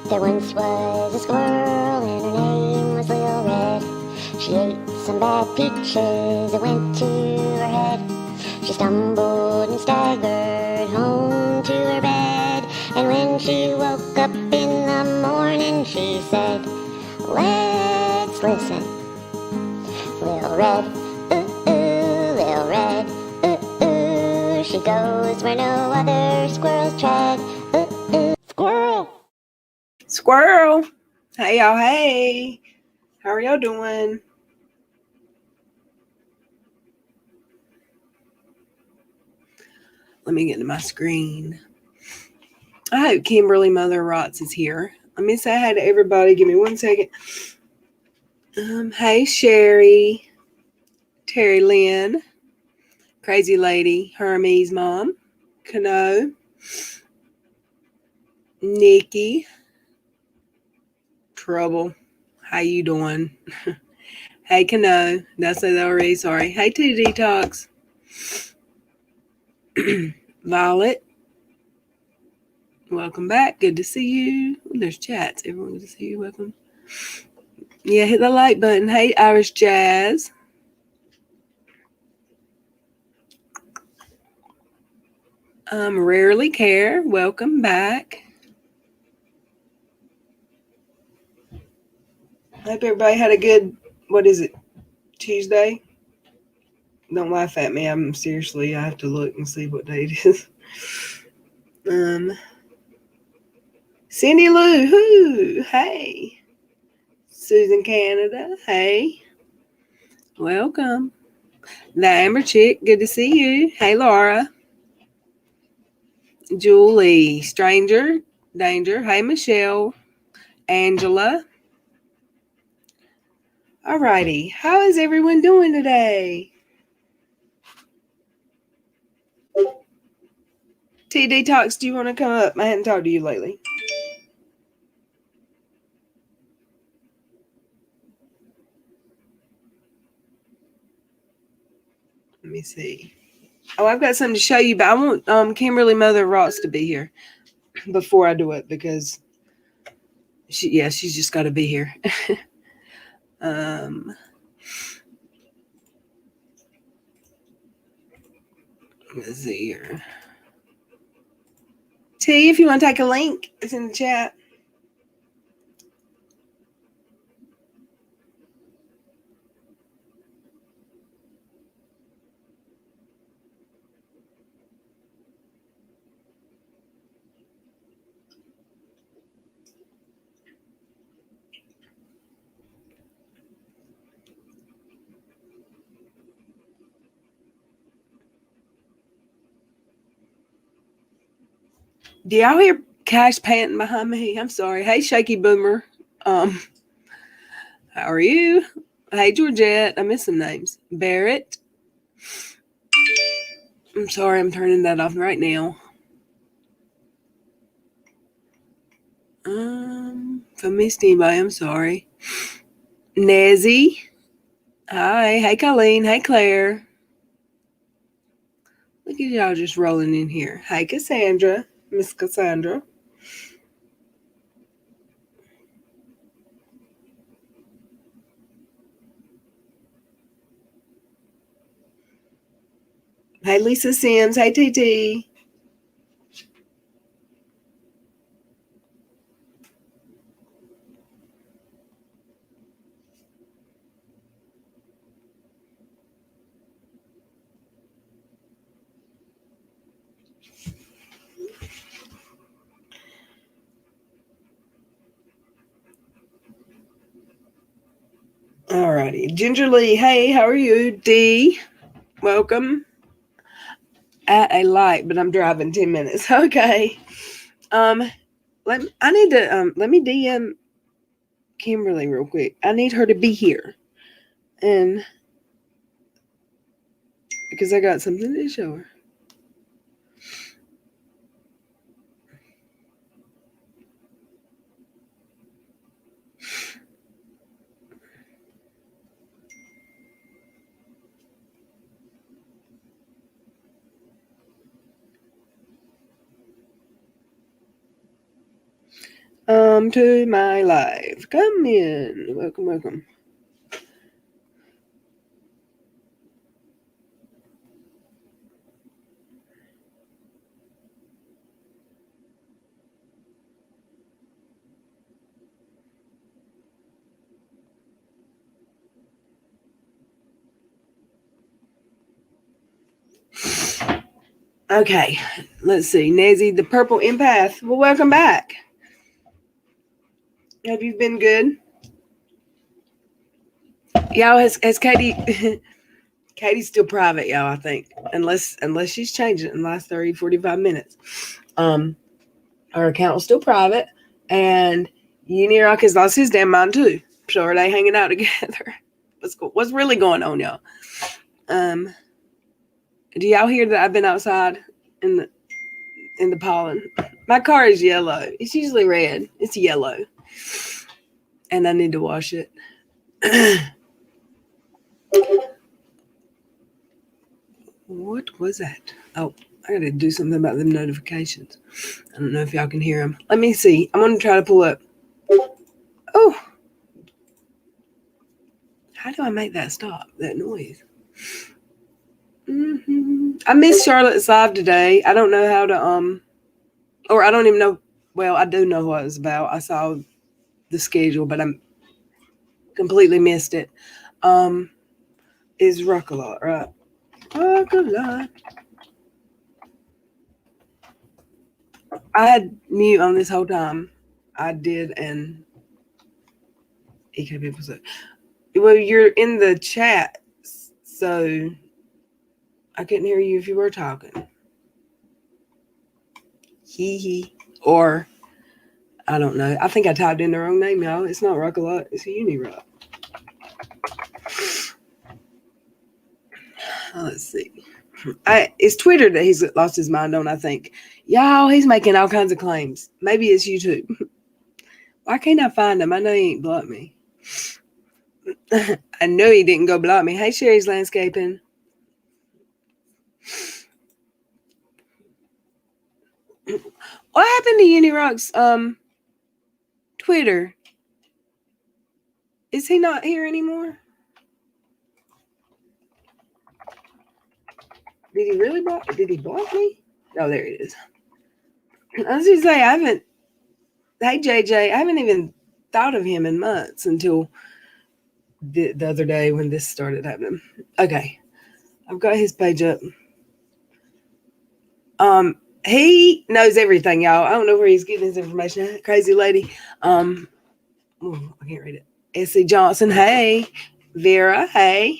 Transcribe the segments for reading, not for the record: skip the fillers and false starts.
There once was a squirrel and her name was Lil Red. She ate some bad peaches, it went to her head. She stumbled and staggered home to her bed. And when she woke up in the morning, she said, "Let's listen. Lil Red, ooh, ooh, Lil Red, ooh, ooh. She goes where no other squirrels tread, ooh, ooh." Squirrel! Squirrel! Hey, y'all, hey! How are y'all doing? Let me get to my screen. I hope Kimberly Mother Rots is here. Let me say hi to everybody. Give me 1 second. Hey, Sherry, Terry Lynn, Crazy Lady, Hermes Mom, Kano, Nikki, Trouble. How you doing? Hey, Kano. Did I say that already? Sorry. Hey, Two Detox. Violet. Welcome back. Good to see you. There's chats. Everyone, good to see you. Welcome. Yeah, hit the like button. Hey, Irish Jazz. Rarely Care. Welcome back. Hope everybody had a good, what is it, Tuesday? Don't laugh at me. I'm seriously, I have to look and see what day it is. Cindy Lou, whoo, hey. Susan Canada, hey. Welcome. The Amber Chick, good to see you. Hey, Laura. Julie, Stranger, Danger. Hey, Michelle. Angela. Alrighty, how is everyone doing today? T Detox, do you want to come up? I hadn't talked to you lately. Let me see. Oh, I've got something to show you, but I want Kimberly Mother Ross to be here before I do it because she's just got to be here. Let's see here. T, if you want to take a link, it's in the chat. Do y'all hear Cash panting behind me? I'm sorry. Hey, Shaky Boomer. How are you? Hey, Georgette. I missed some names. Barrett. I'm sorry. I'm turning that off right now. If I missed anybody, I'm sorry. Nezzy. Hi. Hey, Colleen. Hey, Claire. Look at y'all just rolling in here. Hey, Cassandra. Miss Cassandra. Hey, Lisa Sims. Hey, TT. Alrighty. Ginger Lee. Hey, how are you? D. Welcome. At a light, but I'm driving 10 minutes. Okay. Let me DM Kimberly real quick. I need her to be here. And because I got something to show her. Welcome to my live. Come in. Welcome. Okay, let's see. Nezzy, the purple empath. Well, welcome back. Have you been good? Y'all, has Katie... Katie's still private, y'all, I think. Unless she's changed it in the last 30, 45 minutes. Her account was still private. And Uni Rock has lost his damn mind, too. So are they hanging out together? What's really going on, y'all? Do y'all hear that I've been outside in the pollen? My car is yellow. It's usually red. It's yellow. And I need to wash it. What was that? Oh, I got to do something about them notifications. I don't know if y'all can hear them. Let me see. I'm going to try to pull up. Oh. How do I make that stop, that noise? I missed Charlotte's live today. I don't know how to, or I don't even know. Well, I do know what it was about. I saw the schedule, but I completely missed it. Is Rock a lot, right? Rock a lot. I had mute on this whole time. I did, and EK people said, well, you're in the chat, so I couldn't hear you if you were talking. Hee. Or, I don't know. I think I typed in the wrong name, y'all. It's not Rock a lot. It's a Uni Rock. Let's see. It's Twitter that he's lost his mind on, I think. Y'all, he's making all kinds of claims. Maybe it's YouTube. Why can't I find him? I know he ain't blocked me. I know he didn't go block me. Hey, Sherry's Landscaping. What happened to Uni Rock's Twitter? Is he not here anymore? Did he really block? Did he block me? Oh, there it is. I was just say I haven't. Hey, JJ, I haven't even thought of him in months until the other day when this started happening. Okay, I've got his page up. He knows everything, y'all. I don't know where he's getting his information. Crazy lady. I can't read it. S.C. Johnson. Hey, Vera. Hey.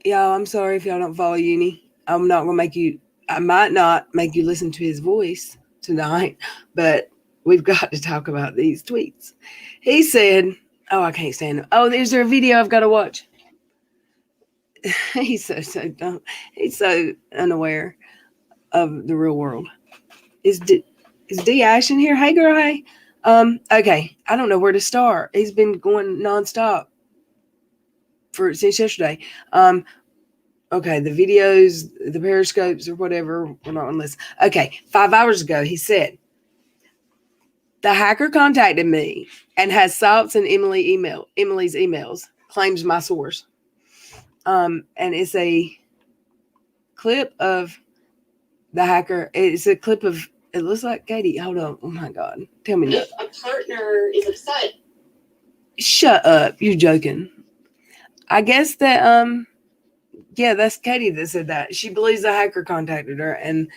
Y'all, I'm sorry if y'all don't follow Uni. I'm not gonna make you. I might not make you listen to his voice tonight, but we've got to talk about these tweets. He said, "Oh, I can't stand him. Oh, there's a video I've got to watch." He's so dumb. He's so unaware of the real world. Is D Ash in here? Hey, girl. Hey. Okay. I don't know where to start. He's been going nonstop since yesterday. Okay, the videos, the periscopes, or whatever, we're not on this. Okay, 5 hours ago, he said, the hacker contacted me and has Salt's and Emily's emails, claims my source. And it's a clip of the hacker. It's a clip of, it looks like Katie. Hold on. Oh my God. Tell me if a partner is upset. Shut up. You're joking. I guess that, yeah, that's Katie that said that. She believes the hacker contacted her and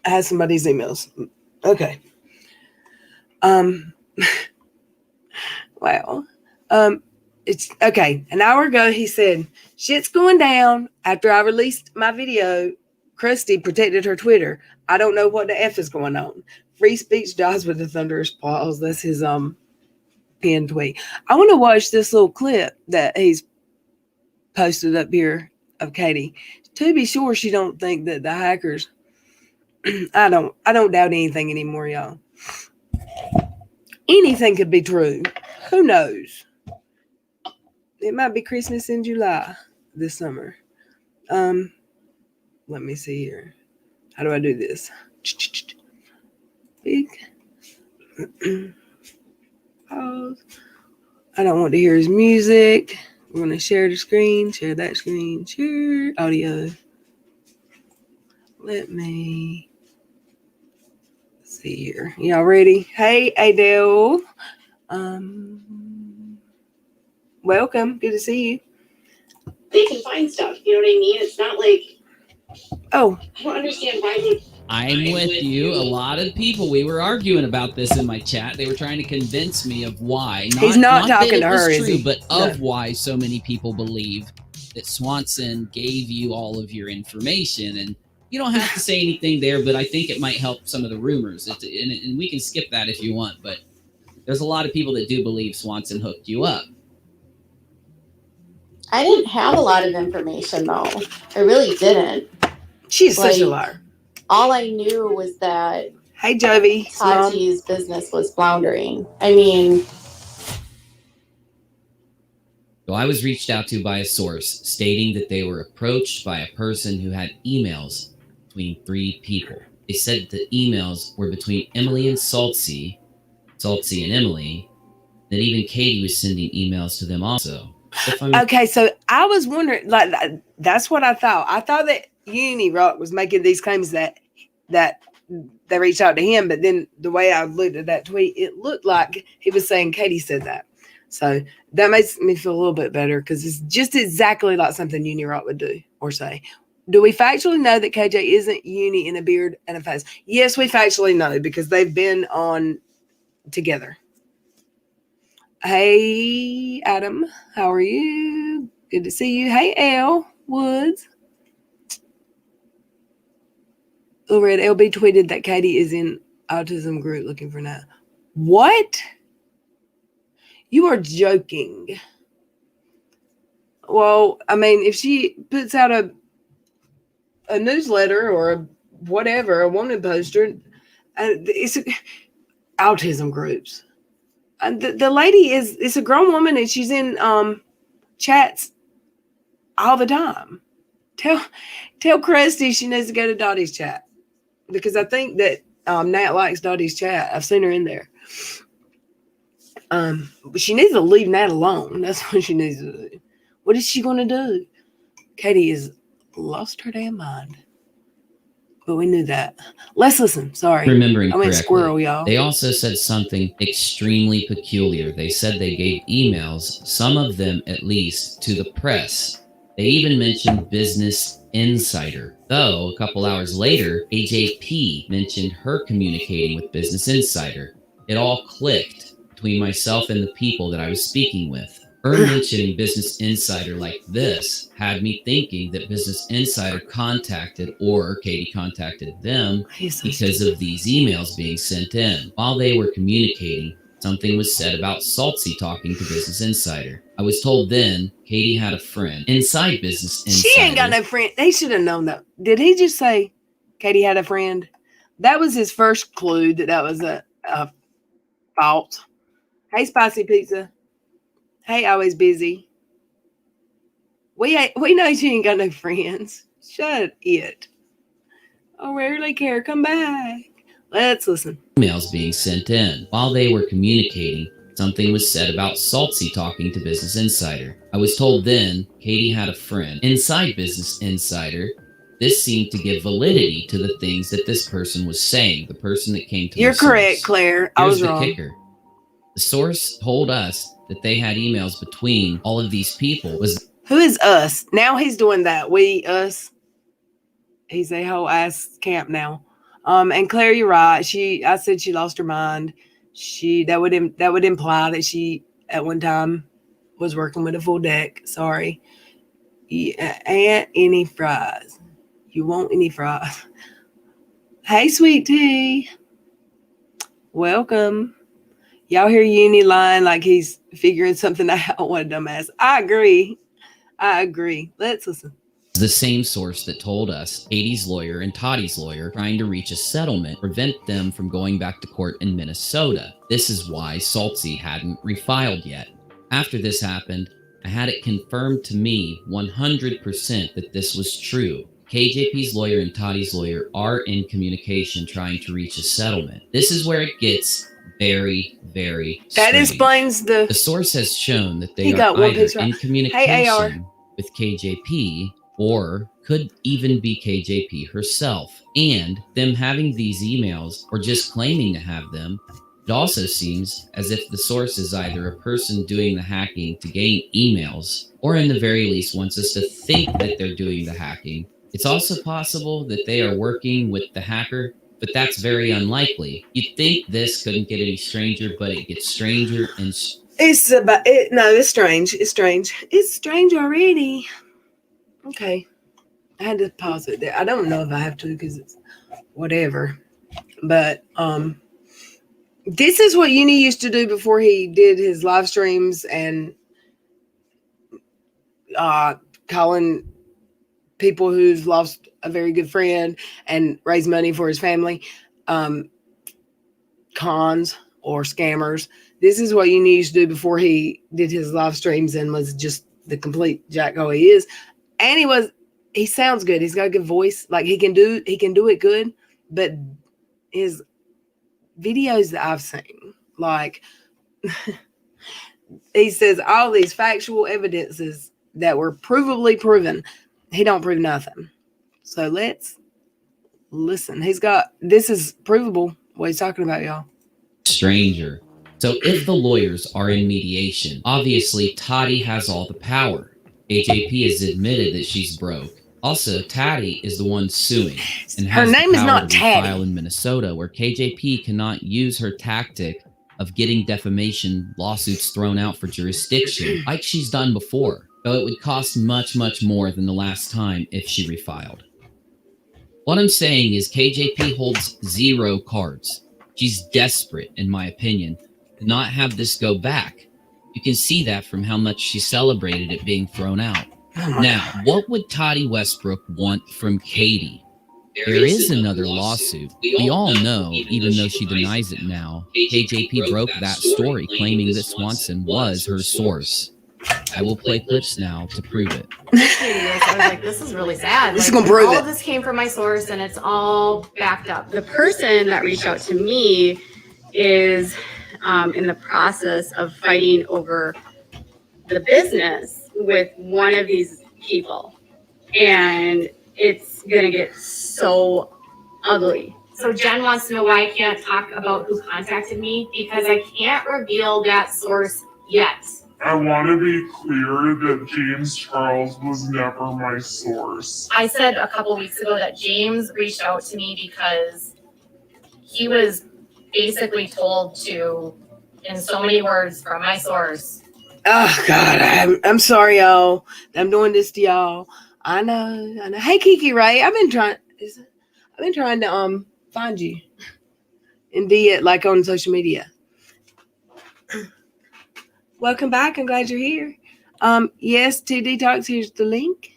has somebody's emails. Okay. Wow. It's okay. An hour ago, he said, shit's going down. After I released my video, Krusty protected her Twitter. I don't know what the F is going on. Free speech dies with the thunderous pause. That's his pinned tweet. I want to watch this little clip that he's posted up here of Katie. To be sure, she don't think that the hackers. I don't doubt anything anymore, y'all. Anything could be true. Who knows? It might be Christmas in July this summer. Let me see here. How do I do this? Big. Pause. I don't want to hear his music. We're going to share the screen, share that screen, share audio. Let me see here. Y'all ready? Hey, Adele. Welcome. Good to see you. They can find stuff. You know what I mean? It's not like. Oh. I don't understand why they. I'm with you. A lot of people, we were arguing about this in my chat. They were trying to convince me of why. He's not talking that to her, it was is true, he? but of why so many people believe that Swanson gave you all of your information. And you don't have to say anything there, but I think it might help some of the rumors. And we can skip that if you want, but there's a lot of people that do believe Swanson hooked you up. I didn't have a lot of information, though. I really didn't. She's such a liar. All I knew was that hey, Jovi, Tati's business was floundering. I mean, So I was reached out to by a source stating that they were approached by a person who had emails between 3 people. They said the emails were between Emily and Saltsy and Emily, that even Katie was sending emails to them also. Okay, so I was wondering, like, that's what I thought. I thought that Uni Rock was making these claims that they reached out to him, but then the way I looked at that tweet, it looked like he was saying Katie said that. So that makes me feel a little bit better because it's just exactly like something Uni Rock would do or say. Do we factually know that KJ isn't Uni in a beard and a face? Yes, we factually know because they've been on together. Hey, Adam, how are you? Good to see you. Hey, L Woods. Oh, Red LB tweeted that Katie is in autism group looking for now. What? You are joking. Well, I mean, if she puts out a newsletter or a whatever, a wanted poster, it's autism groups. And the lady is a grown woman and she's in chats all the time. Tell Krusty she needs to go to Dottie's chat because I think that Nat likes Dottie's chat. I've seen her in there. But she needs to leave Nat alone. That's what she needs to do. What is she going to do? Katie has lost her damn mind. But we knew that. Let's listen. Sorry. Remembering I went correctly, squirrel, y'all. They also said something extremely peculiar. They said they gave emails, some of them at least, to the press. They even mentioned Business Insider. Though, a couple hours later, AJP mentioned her communicating with Business Insider. It all clicked between myself and the people that I was speaking with. Her mentioning Business Insider like this had me thinking that Business Insider contacted or Katie contacted them because of these emails being sent in. While they were communicating, something was said about Saltsy talking to Business Insider. I was told then Katie had a friend inside Business Insider. She ain't got no friend. They should have known that. Did he just say Katie had a friend? That was his first clue that was a fault. Hey, Spicy Pizza. Hey, always busy. We know she ain't got no friends. Shut it. I rarely care. Come back. Let's listen. Emails being sent in. While they were communicating, something was said about Saltsy talking to Business Insider. I was told then Katie had a friend inside Business Insider. This seemed to give validity to the things that this person was saying. The person that came to You're correct, Claire. I was wrong. Kicker. The source told us that they had emails between all of these people. Who is us? Now he's doing that. We, us. He's a whole ass camp now. And Claire, you're right. I said she lost her mind. That would imply that she at one time was working with a full deck. Sorry. Yeah, and any fries. You want any fries? Hey, sweet tea. Welcome. Y'all hear Uni lying like he's figuring something out. What a dumbass. I agree. Let's listen. The same source that told us Katie's lawyer and Tottie's lawyer trying to reach a settlement, prevent them from going back to court in Minnesota. This is why Saltsy hadn't refiled yet. After this happened, I had it confirmed to me 100% that this was true. KJP's lawyer and Toddy's lawyer are in communication trying to reach a settlement. This is where it gets very, very That strange. explains The source has shown that they He are got one either piece right. in Hey, communication AR. with KJP or could even be KJP herself. And them having these emails or just claiming to have them, it also seems as if the source is either a person doing the hacking to gain emails or in the very least wants us to think that they're doing the hacking. It's also possible that they are working with the hacker, but that's very unlikely. You'd think this couldn't get any stranger, but it gets stranger and It's about it. No, it's strange. It's strange. It's strange already. Okay. I had to pause it there. I don't know if I have to because it's whatever. But this is what Uni used to do before he did his live streams and calling people who's lost a very good friend and raise money for his family, cons or scammers. This is what Uni used to do before he did his live streams and was just the complete jacko he is. And he sounds good. He's got a good voice. Like he can do it good. But his videos that I've seen, like he says all these factual evidences that were provably proven. He don't prove nothing. So let's listen. This is provable what he's talking about, y'all. stranger. So if the lawyers are in mediation, obviously Toddy has all the power. KJP has admitted that she's broke. Also, Taddy is the one suing and Her has name the is power not to Taddy. file in Minnesota, where KJP cannot use her tactic of getting defamation lawsuits thrown out for jurisdiction like she's done before, though it would cost much, much more than the last time if she refiled. What I'm saying is KJP holds 0 cards. She's desperate, in my opinion, to not have this go back. You can see that from how much she celebrated it being thrown out. Now, what would Toddy Westbrook want from Katie? There is another lawsuit. We all know, even though she denies it now, KJP broke that story, claiming that Swanson was her source. I will play clips now to prove it. I was like, this is really sad. This is Like, gonna prove all it. of this came from my source and it's all backed up. The person that reached out to me is in the process of fighting over the business with one of these people. And it's gonna get so ugly. So Jen wants to know why I can't talk about who contacted me, because I can't reveal that source yet. I want to be clear that James Charles was never my source. I said a couple weeks ago that James reached out to me because he was basically told to, in so many words from my source. Oh God, I'm sorry, y'all. I'm doing this to y'all. I know. Hey, Kiki Ray, I've been trying to find you, indeed, like on social media. Welcome back. I'm glad you're here. Yes, to detox. Here's the link.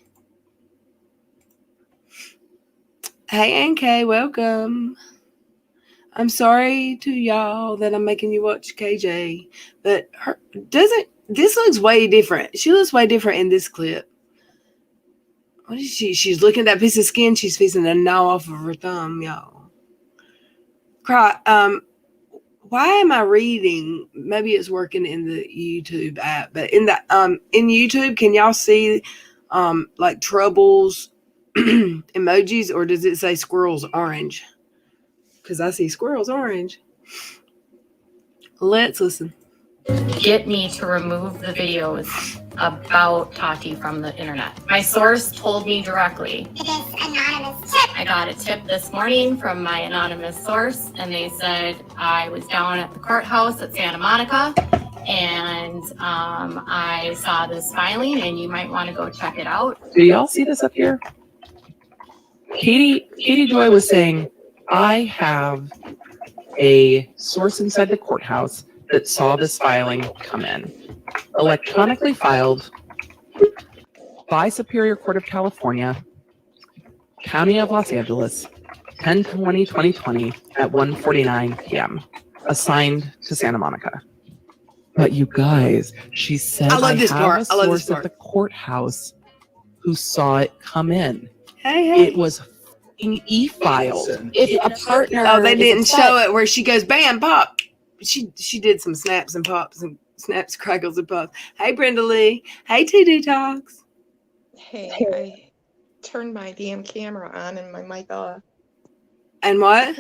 Hey, NK, welcome. I'm sorry to y'all that I'm making you watch KJ, but this looks way different. She looks way different in this clip. What is she? She's looking at that piece of skin. She's fixing to gnaw off of her thumb, y'all. Why am I reading? Maybe it's working in the YouTube app, but in YouTube, can y'all see like troubles emojis, or does it say squirrels orange? Because I see squirrels orange. Let's listen. Get me to remove the videos about Tati from the internet. My source told me directly. This anonymous tip. I got a tip this morning from my anonymous source, and they said I was down at the courthouse at Santa Monica, and I saw this filing, and you might want to go check it out. Do y'all see this up here? Katie Joy was saying, I have a source inside the courthouse that saw this filing come in. Electronically filed by Superior Court of California, County of Los Angeles, 10/20/2020 at 1:49 p.m. Assigned to Santa Monica. But you guys, she said I love this have part. a I love this source at part. the courthouse who saw it come in. Hey. It was e-filed. If a partner, Oh, they is didn't upset- show it where she goes, bam, pop. She did some snaps and pops and snaps, crackles, and pops. Hey, Brenda Lee. Hey, TD Talks. Hey, I turned my damn camera on and my mic off. And what?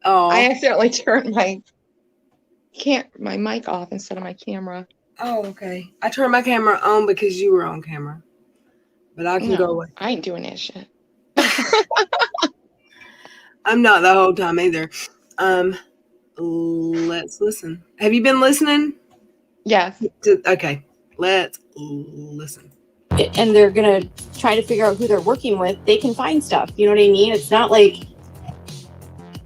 Oh. I accidentally turned my mic off instead of my camera. Oh, okay. I turned my camera on because you were on camera. But I can go away. I ain't doing that shit. I'm not the whole time either. Let's listen. Have you been listening? Yes. Okay. Let's listen. and they're gonna try to figure out who they're working with, they can find stuff. You know what I mean? It's not like,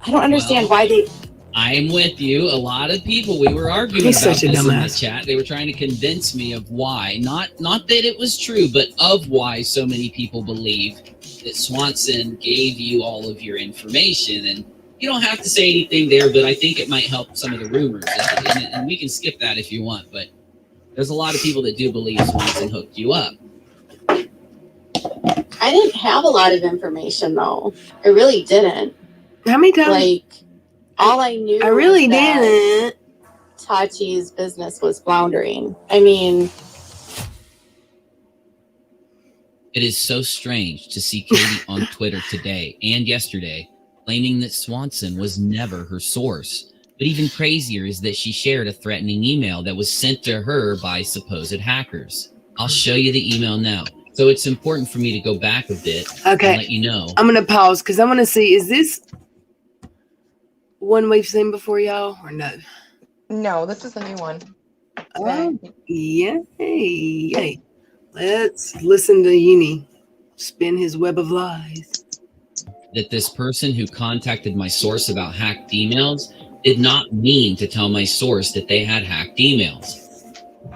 I don't understand why they. I'm with you. A lot of people, we were arguing He's about such a this in the dumbass. chat. They were trying to convince me of why. Not that it was true, but of why so many people believe that Swanson gave you all of your information. And you don't have to say anything there, but I think it might help some of the rumors. And we can skip that if you want, but there's a lot of people that do believe Swanson hooked you up. I didn't have a lot of information though. I really didn't. How many times? Like, all I knew I really was that didn't. Tachi's business was floundering. I mean, It is so strange to see Katie on Twitter today and yesterday claiming that Swanson was never her source. But even crazier is that she shared a threatening email that was sent to her by supposed hackers. I'll show you the email now. So it's important for me to go back a bit Okay. and let you know. I'm going to pause because I want to see, is this one we've seen before, y'all, or no? No, this is a new one. Oh, yay. Let's listen to Uni spin his web of lies. That this person who contacted my source about hacked emails did not mean to tell my source that they had hacked emails.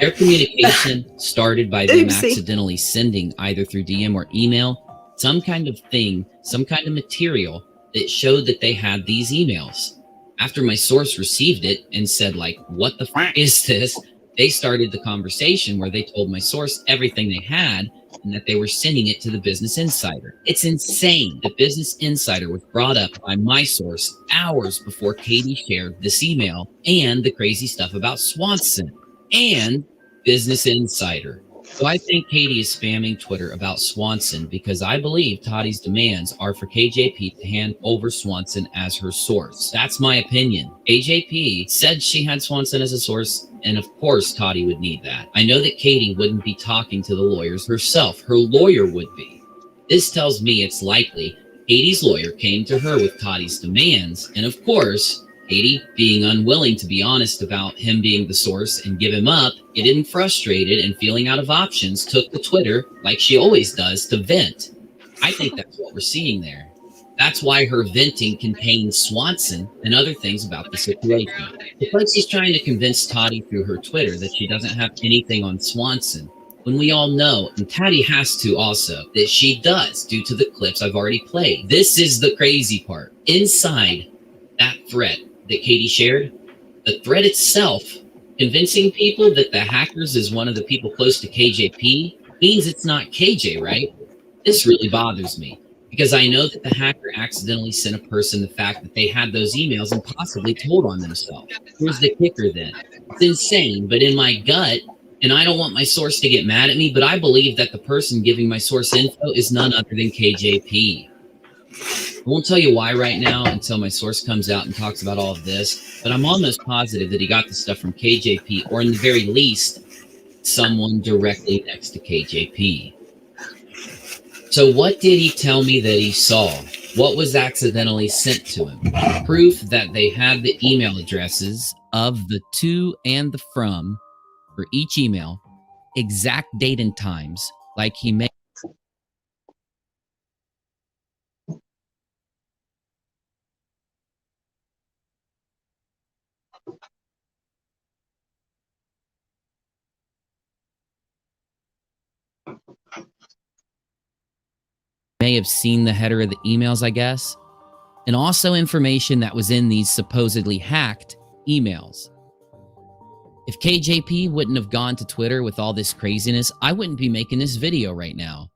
Their communication started by them Oopsie. accidentally sending either through DM or email some kind of thing, some kind of material that showed that they had these emails. After my source received it and said, like, what the f is this? They started the conversation where they told my source everything they had and that they were sending it to the Business Insider. It's insane. The Business Insider was brought up by my source hours before Katie shared this email and the crazy stuff about Swanson and Business Insider. So I think Katie is spamming Twitter about Swanson because I believe Tottie's demands are for KJP to hand over Swanson as her source. That's my opinion. KJP said she had Swanson as a source, and of course Tottie would need that. I know that Katie wouldn't be talking to the lawyers herself. Her lawyer would be. This tells me it's likely Katie's lawyer came to her with Tottie's demands, and of course, Katie, being unwilling to be honest about him being the source and give him up, getting frustrated and feeling out of options, took to Twitter, like she always does, to vent. I think that's what we're seeing there. That's why her venting contains Swanson and other things about the situation. It's like she's trying to convince Tottie through her Twitter that she doesn't have anything on Swanson, when we all know, and Tottie has to also, that she does due to the clips I've already played. This is the crazy part. Inside that threat that Katie shared, the thread itself, convincing people that the hackers is one of the people close to KJP means it's not KJ, right? This really bothers me because I know that the hacker accidentally sent a person the fact that they had those emails and possibly told on themselves. Here's the kicker then. It's insane, but in my gut, and I don't want my source to get mad at me, but I believe that the person giving my source info is none other than KJP. I won't tell you why right now until my source comes out and talks about all of this, but I'm almost positive that he got the stuff from KJP, or in the very least, someone directly next to KJP. So what did he tell me that he saw? What was accidentally sent to him? Proof that they had the email addresses of the to and the from for each email, exact date and times, like he may have seen the header of the emails, I guess, and also information that was in these supposedly hacked emails. If KJP wouldn't have gone to Twitter with all this craziness, I wouldn't be making this video right now.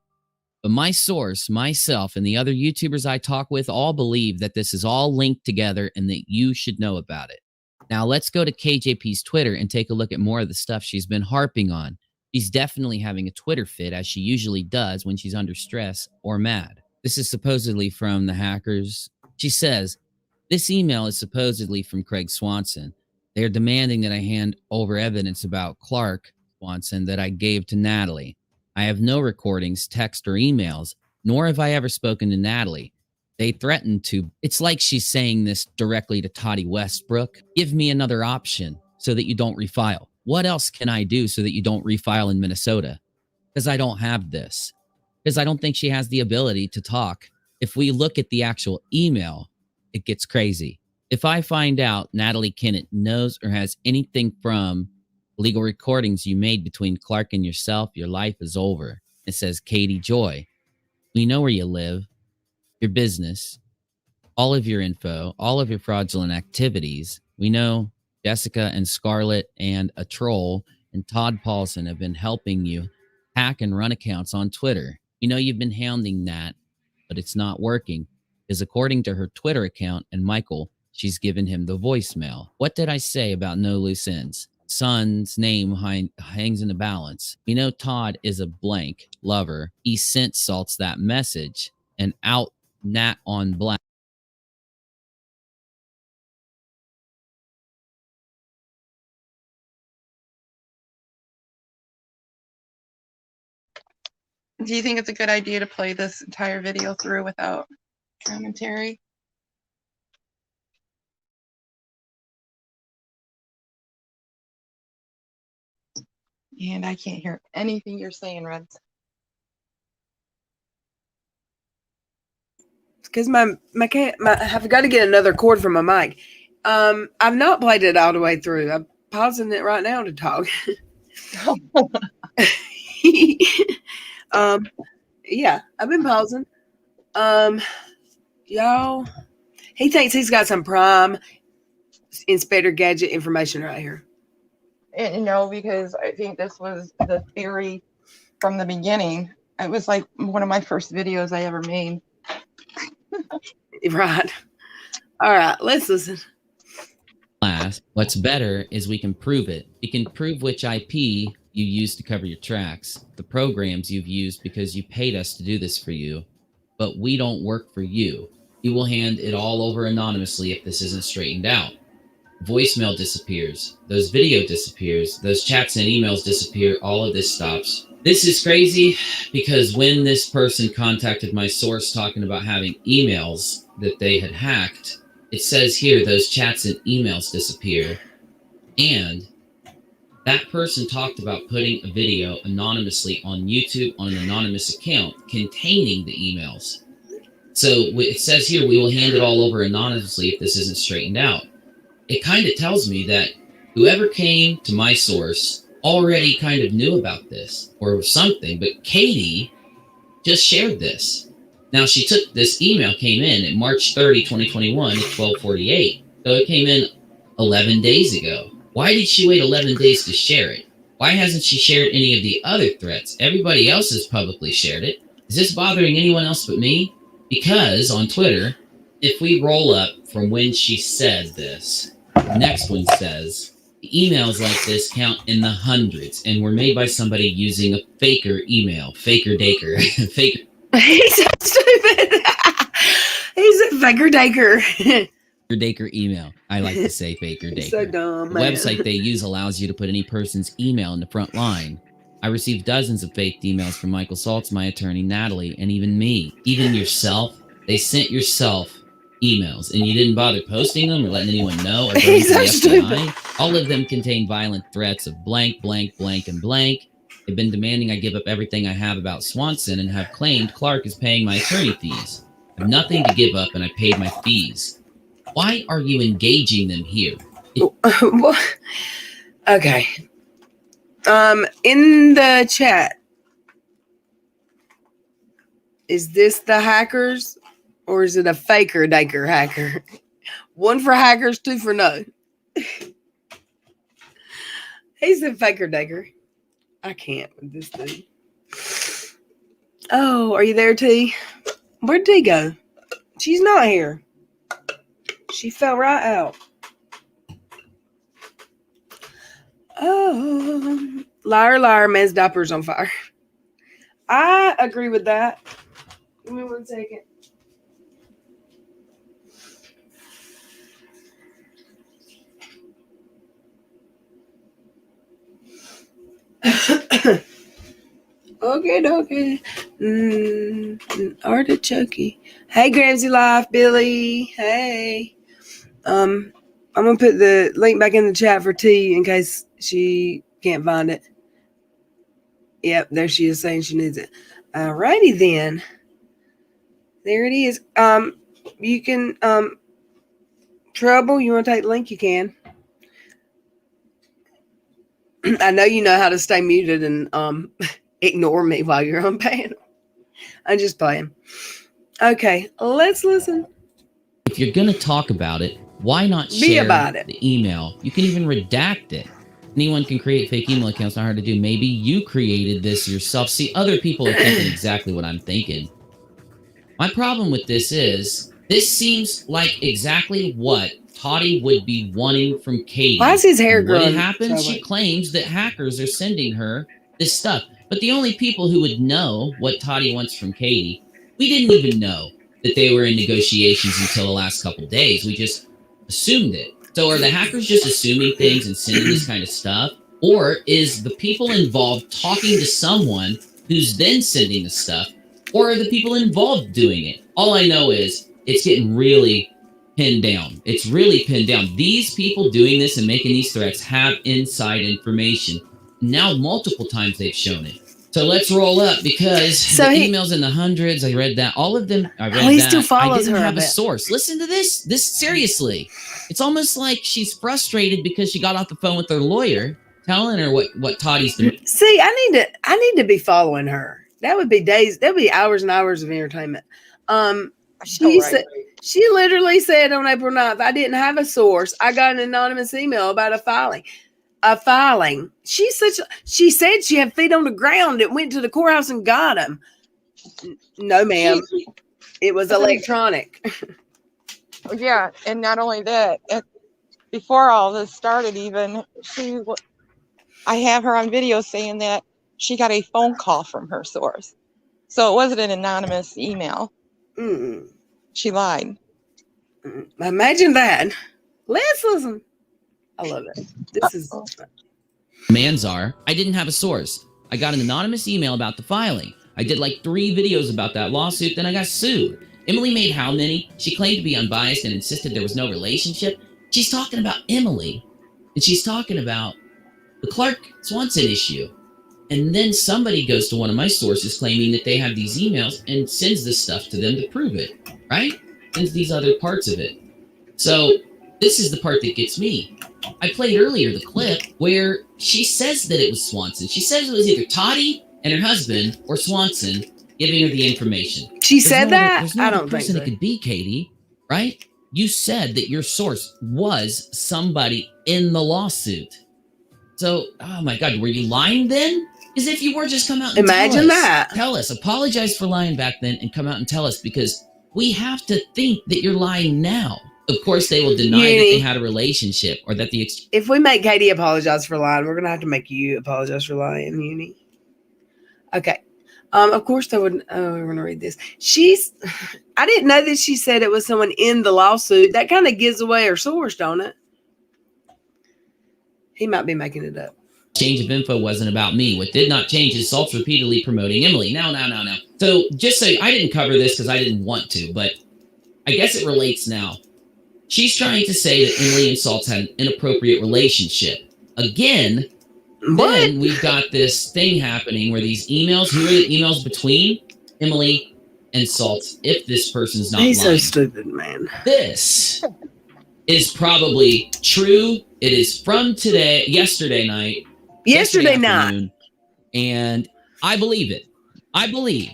But my source, myself, and the other YouTubers I talk with all believe that this is all linked together and that you should know about it. Now let's go to KJP's Twitter and take a look at more of the stuff she's been harping on. She's definitely having a Twitter fit, as she usually does when she's under stress or mad. This is supposedly from the hackers. She says, this email is supposedly from Craig Swanson. They are demanding that I hand over evidence about Clark Swanson that I gave to Natalie. I have no recordings, text, or emails, nor have I ever spoken to Natalie. They threatened to. It's like she's saying this directly to Toddy Westbrook. Give me another option so that you don't refile. What else can I do so that you don't refile in Minnesota? Because I don't have this. Because I don't think she has the ability to talk. If we look at the actual email, it gets crazy. If I find out Natalie Kennett knows or has anything from legal recordings you made between Clark and yourself, your life is over. It says, Katie Joy, we know where you live, your business, all of your info, all of your fraudulent activities. We know Jessica and Scarlett and a troll and Todd Paulson have been helping you hack and run accounts on Twitter. We know you've been hounding that, but it's not working, because according to her Twitter account and Michael, she's given him the voicemail. What did I say about no loose ends? Son's name hangs in the balance. We know Todd is a blank lover. He scent salts that message and out Nat on black. Do you think it's a good idea to play this entire video through without commentary? And I can't hear anything you're saying, Reds. Because I've got to get another cord for my mic. I've not played it all the way through. I'm pausing it right now to talk. Yeah, I've been pausing. Y'all, he thinks he's got some prime Inspector Gadget information right here. And, because I think this was the theory from the beginning. It was like one of my first videos I ever made. Right. All right, let's listen. What's better is we can prove it. We can prove which IP you use to cover your tracks, the programs you've used because you paid us to do this for you, but we don't work for you. You will hand it all over anonymously if this isn't straightened out. Voicemail disappears. Those video disappears. Those chats and emails disappear. All of this stops. This is crazy because when this person contacted my source talking about having emails that they had hacked, it says here those chats and emails disappear. And that person talked about putting a video anonymously on YouTube on an anonymous account containing the emails. So it says here, we will hand it all over anonymously if this isn't straightened out. It kind of tells me that whoever came to my source already kind of knew about this or something, but Katie just shared this. Now, she took this email, came in at March 30, 2021 at 12:48. So it came in 11 days ago. Why did she wait 11 days to share it? Why hasn't she shared any of the other threats? Everybody else has publicly shared it. Is this bothering anyone else but me? Because on Twitter, if we roll up from when she said this, the next one says, emails like this count in the hundreds and were made by somebody using a faker email. Faker Daker. Faker. He's so stupid. He's a Faker Daker. Daker email. I like to say Faker Daker. So dumb, the man. website they use allows you to put any person's email in the front line. I received dozens of faked emails from Michael Saltz, my attorney, Natalie, and even me. Even yourself. They sent yourself emails, and you didn't bother posting them or letting anyone know or going to the FBI. All of them contain violent threats of blank, blank, blank, and blank. They've been demanding I give up everything I have about Swanson and have claimed Clark is paying my attorney fees. I have nothing to give up, and I paid my fees. Why are you engaging them here? Okay. In the chat, is this the hackers or is it a Faker Daker hacker? One for hackers, two for no. He's a Faker Daker. I can't with this dude. Oh, are you there, T? Where'd T go? She's not here. She fell right out. Oh, liar, liar, man's diaper's on fire. I agree with that. Give me 1 second. Okay. Artichoke. Hey, Gramsy Life, Billy. Hey. I'm gonna put the link back in the chat for T in case she can't find it. Yep, there she is saying she needs it. Alrighty then. There it is. You can Trouble, you want to take the link? You can. I know you know how to stay muted and ignore me while you're on panel. I'm just playing. Okay, let's listen. If you're going to talk about it, why not Be share about it. the email? You can even redact it. Anyone can create fake email accounts. Not hard to do. Maybe you created this yourself. See, other people are thinking exactly what I'm thinking. My problem with this is, this seems like exactly what Toddy would be wanting from Katie. Why is his hair What growing? happens? She claims that hackers are sending her this stuff. But the only people who would know what Toddy wants from Katie, we didn't even know that they were in negotiations until the last couple of days. We just assumed it. So are the hackers just assuming things and sending this kind of stuff? Or is the people involved talking to someone who's then sending the stuff? Or are the people involved doing it? All I know is it's getting really pinned down. It's really pinned down. These people doing this and making these threats have inside information. Now multiple times they've shown it. So let's roll up because the emails in the hundreds, I read that. All of them, I read that. He still follows I didn't her have a source. Listen to this. This, seriously. It's almost like she's frustrated because she got off the phone with her lawyer telling her what Toddy's doing. See, I need to be following her. That would be days. That would be hours and hours of entertainment. She literally said on April 9th, I didn't have a source. I got an anonymous email about a filing. She said she had feet on the ground that went to the courthouse and got them. No, ma'am. It was electronic. Yeah, and not only that, before all this started, even I have her on video saying that she got a phone call from her source, so it wasn't an anonymous email. She lied. Imagine that. Let's listen. I love it. This is. Manzar, I didn't have a source. I got an anonymous email about the filing. I did like 3 videos about that lawsuit, then I got sued. Emily made how many? She claimed to be unbiased and insisted there was no relationship. She's talking about Emily, and she's talking about the Clark Swanson issue. And then somebody goes to one of my sources claiming that they have these emails and sends this stuff to them to prove it, right? Sends these other parts of it. So this is the part that gets me. I played earlier the clip where she says that it was Swanson. She says it was either Toddy and her husband or Swanson giving her the information. She said that? There's no I other don't think person so. it could be, Katie, right? You said that your source was somebody in the lawsuit. So, oh my God, were you lying then? As if you were, just come out and Imagine tell us. that. Tell us. Apologize for lying back then and come out and tell us, because we have to think that you're lying now. Of course, they will deny that they had a relationship or that the... If we make Katie apologize for lying, we're going to have to make you apologize for lying, Uni. Okay. Of course, they would... we're going to read this. I didn't know that she said it was someone in the lawsuit. That kind of gives away her source, don't it? He might be making it up. Change of info wasn't about me. What did not change is Salt's repeatedly promoting Emily. Now. So just say I didn't cover this because I didn't want to, but I guess it relates now. She's trying to say that Emily and Salt's had an inappropriate relationship. Again, then we've got this thing happening where these emails, who are the emails between Emily and Salt, if this person's not lying. He's so stupid, man. This is probably true. It is from yesterday night. Yesterday afternoon, and I believe it. I believe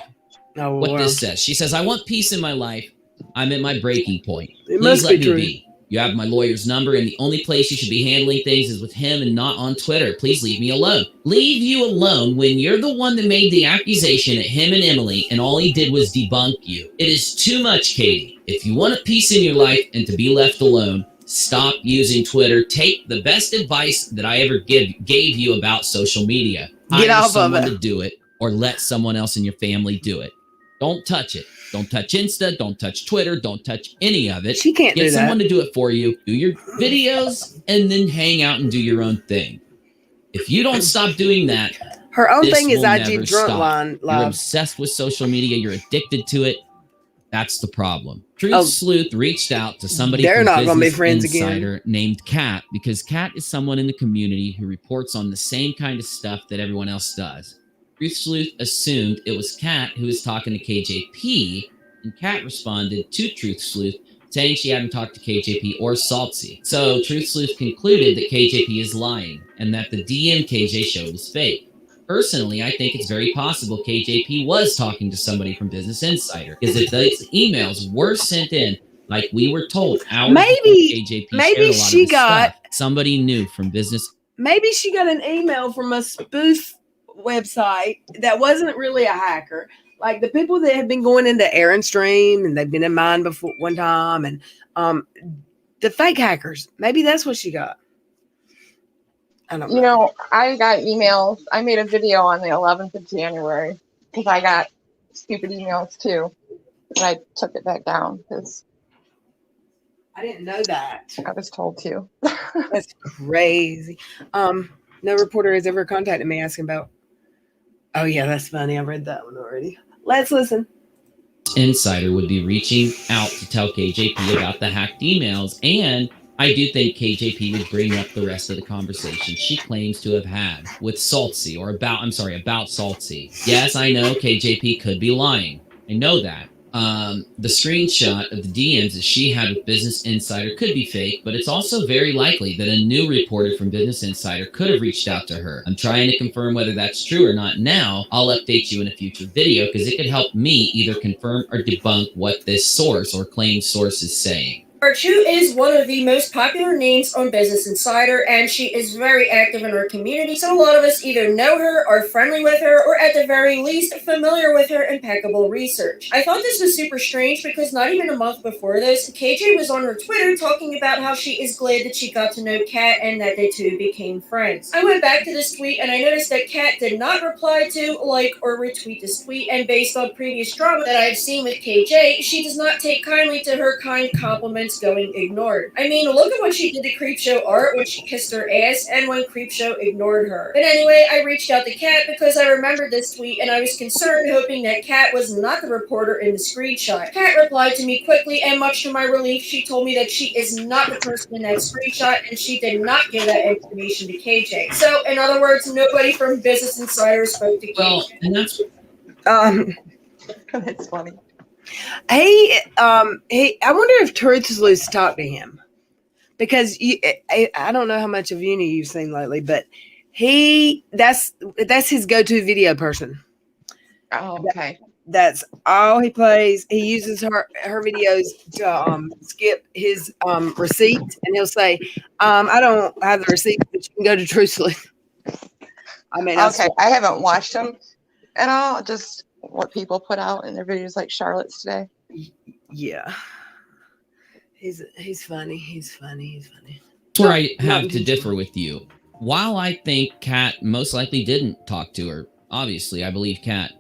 what this says. She says, I want peace in my life. I'm at my breaking point. Please let me be. You have my lawyer's number, and the only place you should be handling things is with him and not on Twitter. Please leave me alone. Leave you alone when you're the one that made the accusation at him and Emily, and all he did was debunk you. It is too much, Katie. If you want a peace in your life and to be left alone, stop using Twitter. Take the best advice that I ever gave you about social media. Get Hire off of someone it. to do it, or let someone else in your family do it. Don't touch it. Don't touch Insta. Don't touch Twitter. Don't touch any of it. She can't Get do someone that. to do it for you. Do your videos and then hang out and do your own thing. If you don't stop doing that, Her own this thing is will IG never drunk stop. line You're live. obsessed with social media. You're addicted to it. That's the problem. Truth Oh, Sleuth reached out to somebody they're from not gonna be Business friends again. Insider named Kat, because Kat is someone in the community who reports on the same kind of stuff that everyone else does. Truth Sleuth assumed it was Kat who was talking to KJP, and Kat responded to Truth Sleuth saying she hadn't talked to KJP or Saltsy. So Truth Sleuth concluded that KJP is lying and that the DM KJ showed was fake. Personally, I think it's very possible KJP was talking to somebody from Business Insider, because if those emails were sent in like we were told hours Maybe- before KJP maybe shared a lot she of this got- stuff, somebody new from Business. Maybe she got an email from a spoof website that wasn't really a hacker. Like the people that have been going into Aaron Stream and they've been in mine before one time, and the fake hackers. Maybe that's what she got. I don't know. You know, I got emails. I made a video on the 11th of January because I got stupid emails too. And I took it back down because I didn't know that. I was told to. That's crazy. No reporter has ever contacted me asking about. Oh yeah, that's funny. I read that one already. Let's listen. Insider would be reaching out to tell KJP about the hacked emails, and I do think KJP would bring up the rest of the conversation she claims to have had with Saltsy, or about Saltsy. Yes, I know KJP could be lying. I know that. The screenshot of the DMs that she had with Business Insider could be fake, but it's also very likely that a new reporter from Business Insider could have reached out to her. I'm trying to confirm whether that's true or not now. I'll update you in a future video because it could help me either confirm or debunk what this source or claimed source is saying. Chu is one of the most popular names on Business Insider, and she is very active in our community, so a lot of us either know her, are friendly with her, or at the very least, familiar with her impeccable research. I thought this was super strange because not even a month before this, KJ was on her Twitter talking about how she is glad that she got to know Kat and that they two became friends. I went back to this tweet and I noticed that Kat did not reply to, like, or retweet this tweet, and based on previous drama that I've seen with KJ, she does not take kindly to her kind compliments going ignored. I mean, look at what she did to Creepshow Art when she kissed her ass and when Creepshow ignored her. But anyway, I reached out to Kat because I remembered this tweet and I was concerned, hoping that Kat was not the reporter in the screenshot. Kat replied to me quickly, and much to my relief, she told me that she is not the person in that screenshot and she did not give that information to KJ. So, in other words, nobody from Business Insider spoke to KJ. Well, and that's That's funny. I wonder if Truth Sleuth talked to him, because I don't know how much of Uni you've seen lately, but that's his go-to video person. Oh, okay. That's all he plays. He uses her videos to skip his receipt, and he'll say, "I don't have the receipt, but you can go to Truth Sleuth." I mean, Okay, I haven't watched them at all. Just what people put out in their videos, like Charlotte's today. Yeah, he's funny. He's funny. That's where I have to differ with you. While I think Kat most likely didn't talk to her, obviously I believe Kat,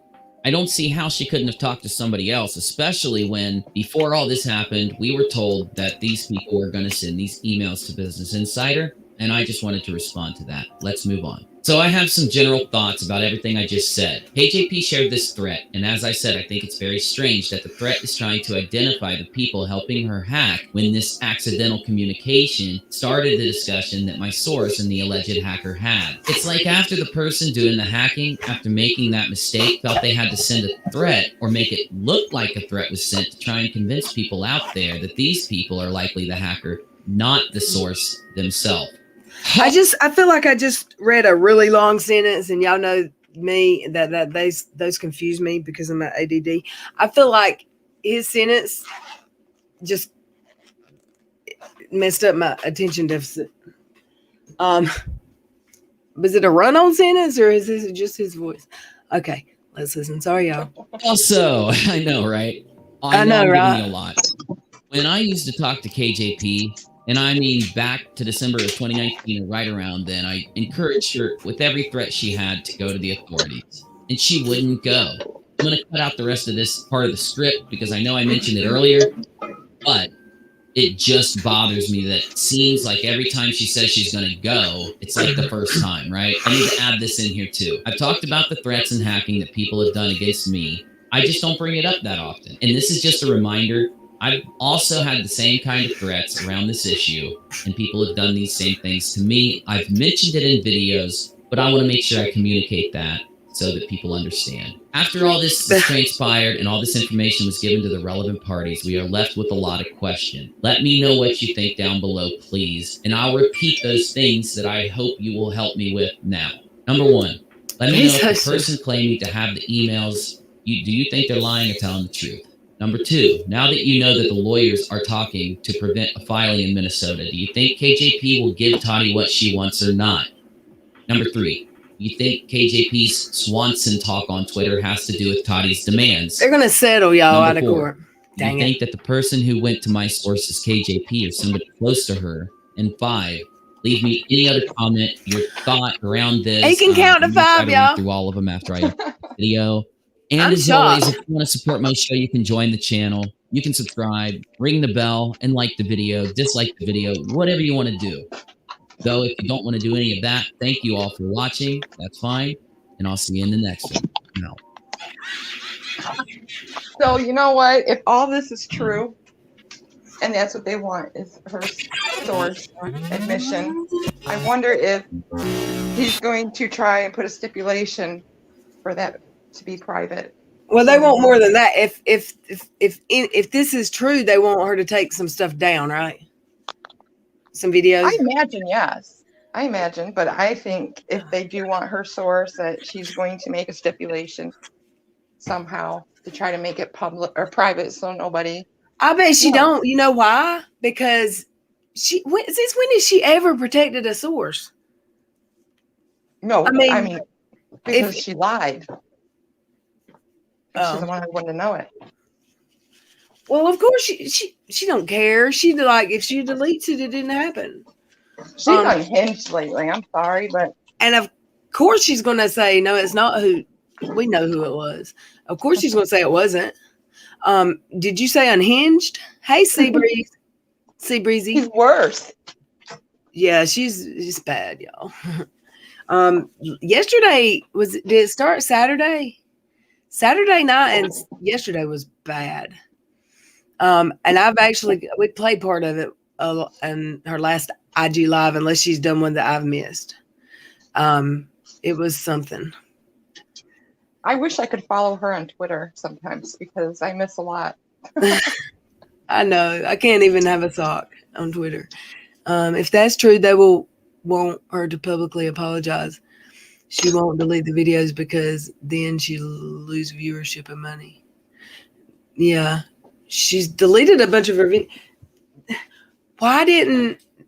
I don't see how she couldn't have talked to somebody else, especially when, before all this happened, we were told that these people were going to send these emails to Business Insider, and I just wanted to respond to that. Let's move on. So I have some general thoughts about everything I just said. KJP shared this threat, and as I said, I think it's very strange that the threat is trying to identify the people helping her hack when this accidental communication started the discussion that my source and the alleged hacker had. It's like after the person doing the hacking, after making that mistake, felt they had to send a threat or make it look like a threat was sent to try and convince people out there that these people are likely the hacker, not the source themselves. I feel like I just read a really long sentence, and y'all know me that those confuse me because of my ADD. I feel like his sentence just messed up my attention deficit. Was it a run-on sentence or is this just his voice? Okay, let's listen. Sorry, y'all. Also, I know, right? I know, I'm right? giving you a lot. When I used to talk to KJP, and I mean back to December of 2019 or right around then, I encouraged her with every threat she had to go to the authorities, and she wouldn't go. I'm going to cut out the rest of this part of the script because I know I mentioned it earlier, but it just bothers me that it seems like every time she says she's going to go, it's like the first time, right? I need to add this in here too. I've talked about the threats and hacking that people have done against me. I just don't bring it up that often. And this is just a reminder. I've also had the same kind of threats around this issue, and people have done these same things to me. I've mentioned it in videos, but I want to make sure I communicate that so that people understand. After all this transpired and all this information was given to the relevant parties, we are left with a lot of questions. Let me know what you think down below, please, and I'll repeat those things that I hope you will help me with now. Number one, let me know if the person claiming to have the emails, do you think they're lying or telling the truth? Number two, now that you know that the lawyers are talking to prevent a filing in Minnesota, do you think KJP will give Toddy what she wants or not? Number three, you think KJP's Swanson talk on Twitter has to do with Toddy's demands? They're going to settle y'all out of Number four, court. do you think that the person who went to my source is KJP or somebody close to her? And five, leave me any other comment, your thought around this. He can count to I'm gonna try five, to read y'all. through all of them after I edit the video. And I'm as shocked. always, if you want to support my show, you can join the channel. You can subscribe, ring the bell, and like the video, dislike the video, whatever you want to do. Though if you don't want to do any of that, thank you all for watching. That's fine. And I'll see you in the next one. No. So you know what? If all this is true, and that's what they want is her source admission, I wonder if he's going to try and put a stipulation for that to be private. Well, they want more than that. If this is true, they want her to take some stuff down, right? Some videos. I imagine, yes. I imagine, but I think if they do want her source, that she's going to make a stipulation somehow to try to make it public or private, so nobody. I bet she don't. You know why? Because when has she ever protected a source? No, I mean because she lied. She's the one who wouldn't know it. Well, of course she don't care. She like if she deletes it, it didn't happen. She's unhinged lately. I'm sorry, but and of course she's gonna say no. It's not who we know who it was. Of course she's gonna say it wasn't. Did you say unhinged? Hey, Seabreeze, Seabreezy. He's worse. Yeah, she's bad, y'all. Yesterday did it start Saturday? Saturday night and yesterday was bad. And we played part of it in her last IG live, unless she's done one that I've missed. It was something. I wish I could follow her on Twitter sometimes because I miss a lot. I know. I can't even have a sock on Twitter. If that's true, they will want her to publicly apologize. She won't delete the videos because then she'll lose viewership and money. Yeah. She's deleted a bunch of her videos.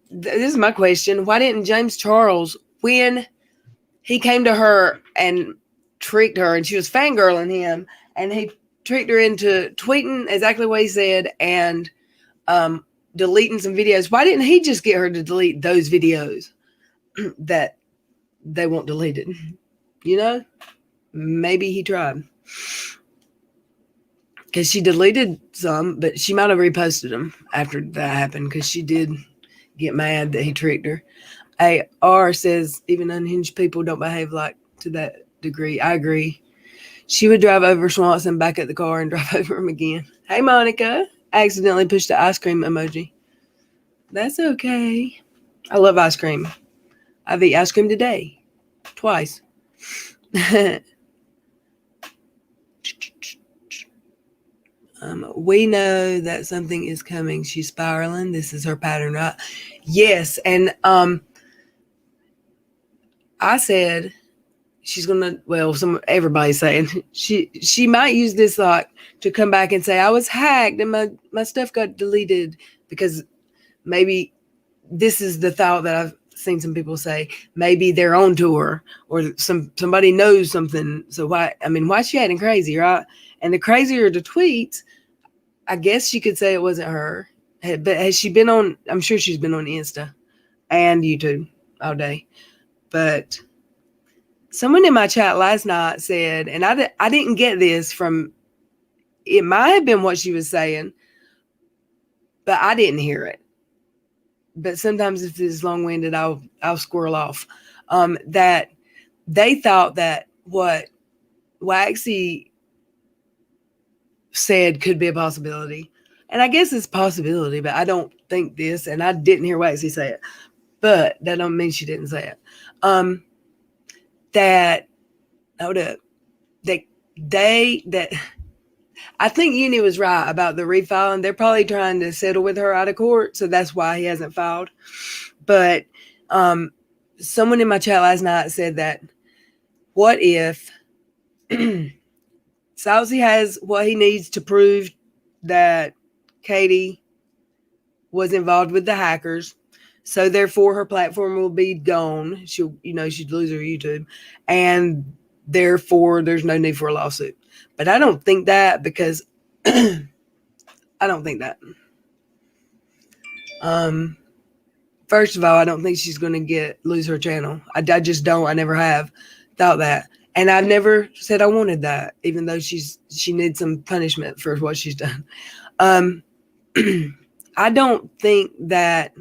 This is my question. Why didn't James Charles, when he came to her and tricked her and she was fangirling him and he tricked her into tweeting exactly what he said and deleting some videos, why didn't he just get her to delete those videos that they won't delete it? You know, maybe he tried because she deleted some, but she might have reposted them after that happened because she did get mad that he tricked her. AR says even unhinged people don't behave like to that degree. I agree. She would drive over Swanson, back at the car, and drive over him again. Hey, Monica. I accidentally pushed the ice cream emoji. That's okay. I love ice cream. I've eaten ice cream today. Twice. We know that something is coming. She's spiraling. This is her pattern, right? Yes. And I said she's gonna. Well, everybody's saying she might use this like to come back and say I was hacked and my stuff got deleted because maybe this is the thought that I've seen some people say, maybe they're on tour or somebody knows something. So why is she acting crazy, right? And the crazier the tweets, I guess you could say it wasn't her. But has she been on, I'm sure she's been on Insta and YouTube all day. But someone in my chat last night said, and I didn't get this from, it might have been what she was saying, but I didn't hear it. But sometimes if it's long-winded, I'll squirrel off. That they thought that what Waxy said could be a possibility. And I guess it's a possibility, but I don't think this, and I didn't hear Waxy say it. But that don't mean she didn't say it. That I think Uni was right about the refiling. They're probably trying to settle with her out of court, so that's why he hasn't filed. But someone in my chat last night said that, what if Saucy has what he needs to prove that Katie was involved with the hackers, so therefore her platform will be gone. She'd lose her YouTube, and therefore there's no need for a lawsuit. But I don't think that, because I don't think that. First of all, I don't think she's going to lose her channel. I just don't. I never have thought that. And I've never said I wanted that, even though she needs some punishment for what she's done. I don't think that,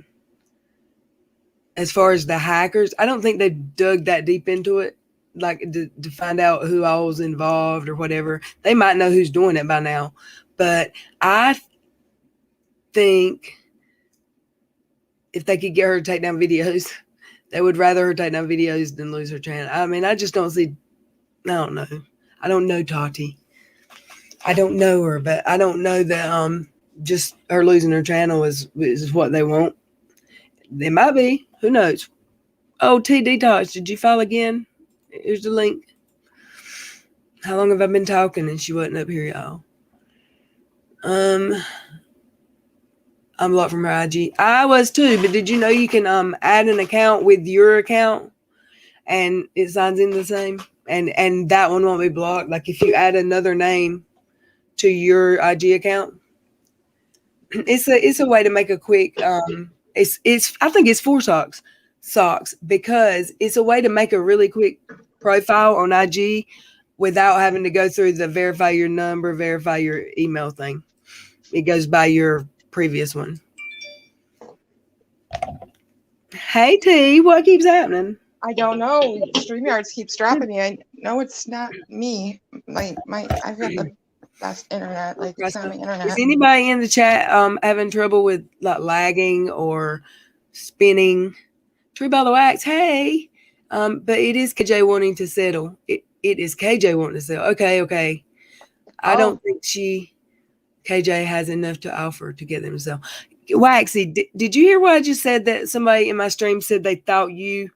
as far as the hackers, I don't think they've dug that deep into it, like to find out who all was involved or whatever. They might know who's doing it by now. But I think if they could get her to take down videos, they would rather her take down videos than lose her channel. I mean, I just don't see, I don't know. I don't know Tati. I don't know her, but I don't know that just her losing her channel is what they want. It might be. Who knows? Oh, T Detox, did you file again? Here's the link. How long have I been talking and she wasn't up here, y'all? I'm blocked from her IG. I was too, but did you know you can add an account with your account and it signs in the same? And that one won't be blocked. Like if you add another name to your IG account, it's a way to make a quick it's I think it's for socks because it's a way to make a really quick profile on IG without having to go through the verify your number, verify your email thing. It goes by your previous one. Hey T, what keeps happening? I don't know. StreamYards keeps dropping me. I know it's not me. I've got the best internet. Like, it's not my internet. Is anybody in the chat having trouble with like lagging or spinning? Tree by the Wax, hey. But it is KJ wanting to settle. It is KJ wanting to settle. Okay. I don't think KJ has enough to offer to get them to sell. Waxy, did you hear what I just said? That somebody in my stream said they thought you,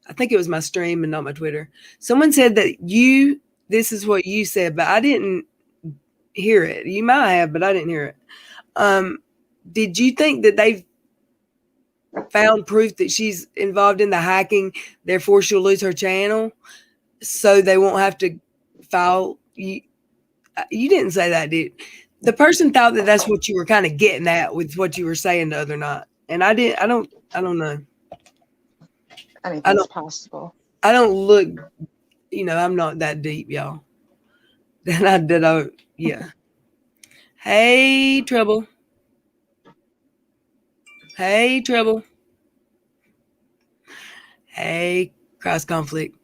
I think it was my stream and not my Twitter. Someone said that this is what you said, but I didn't hear it. You might have, but I didn't hear it. Did you think that they've found proof that she's involved in the hacking, therefore she'll lose her channel, so they won't have to file? You didn't say that, did you? The person thought that that's what you were kind of getting at with what you were saying the other night, and I don't know. Anything's possible. I don't look, I'm not that deep, y'all. Yeah. Hey, Trouble. Hey, Trouble. Hey, Cross Conflict.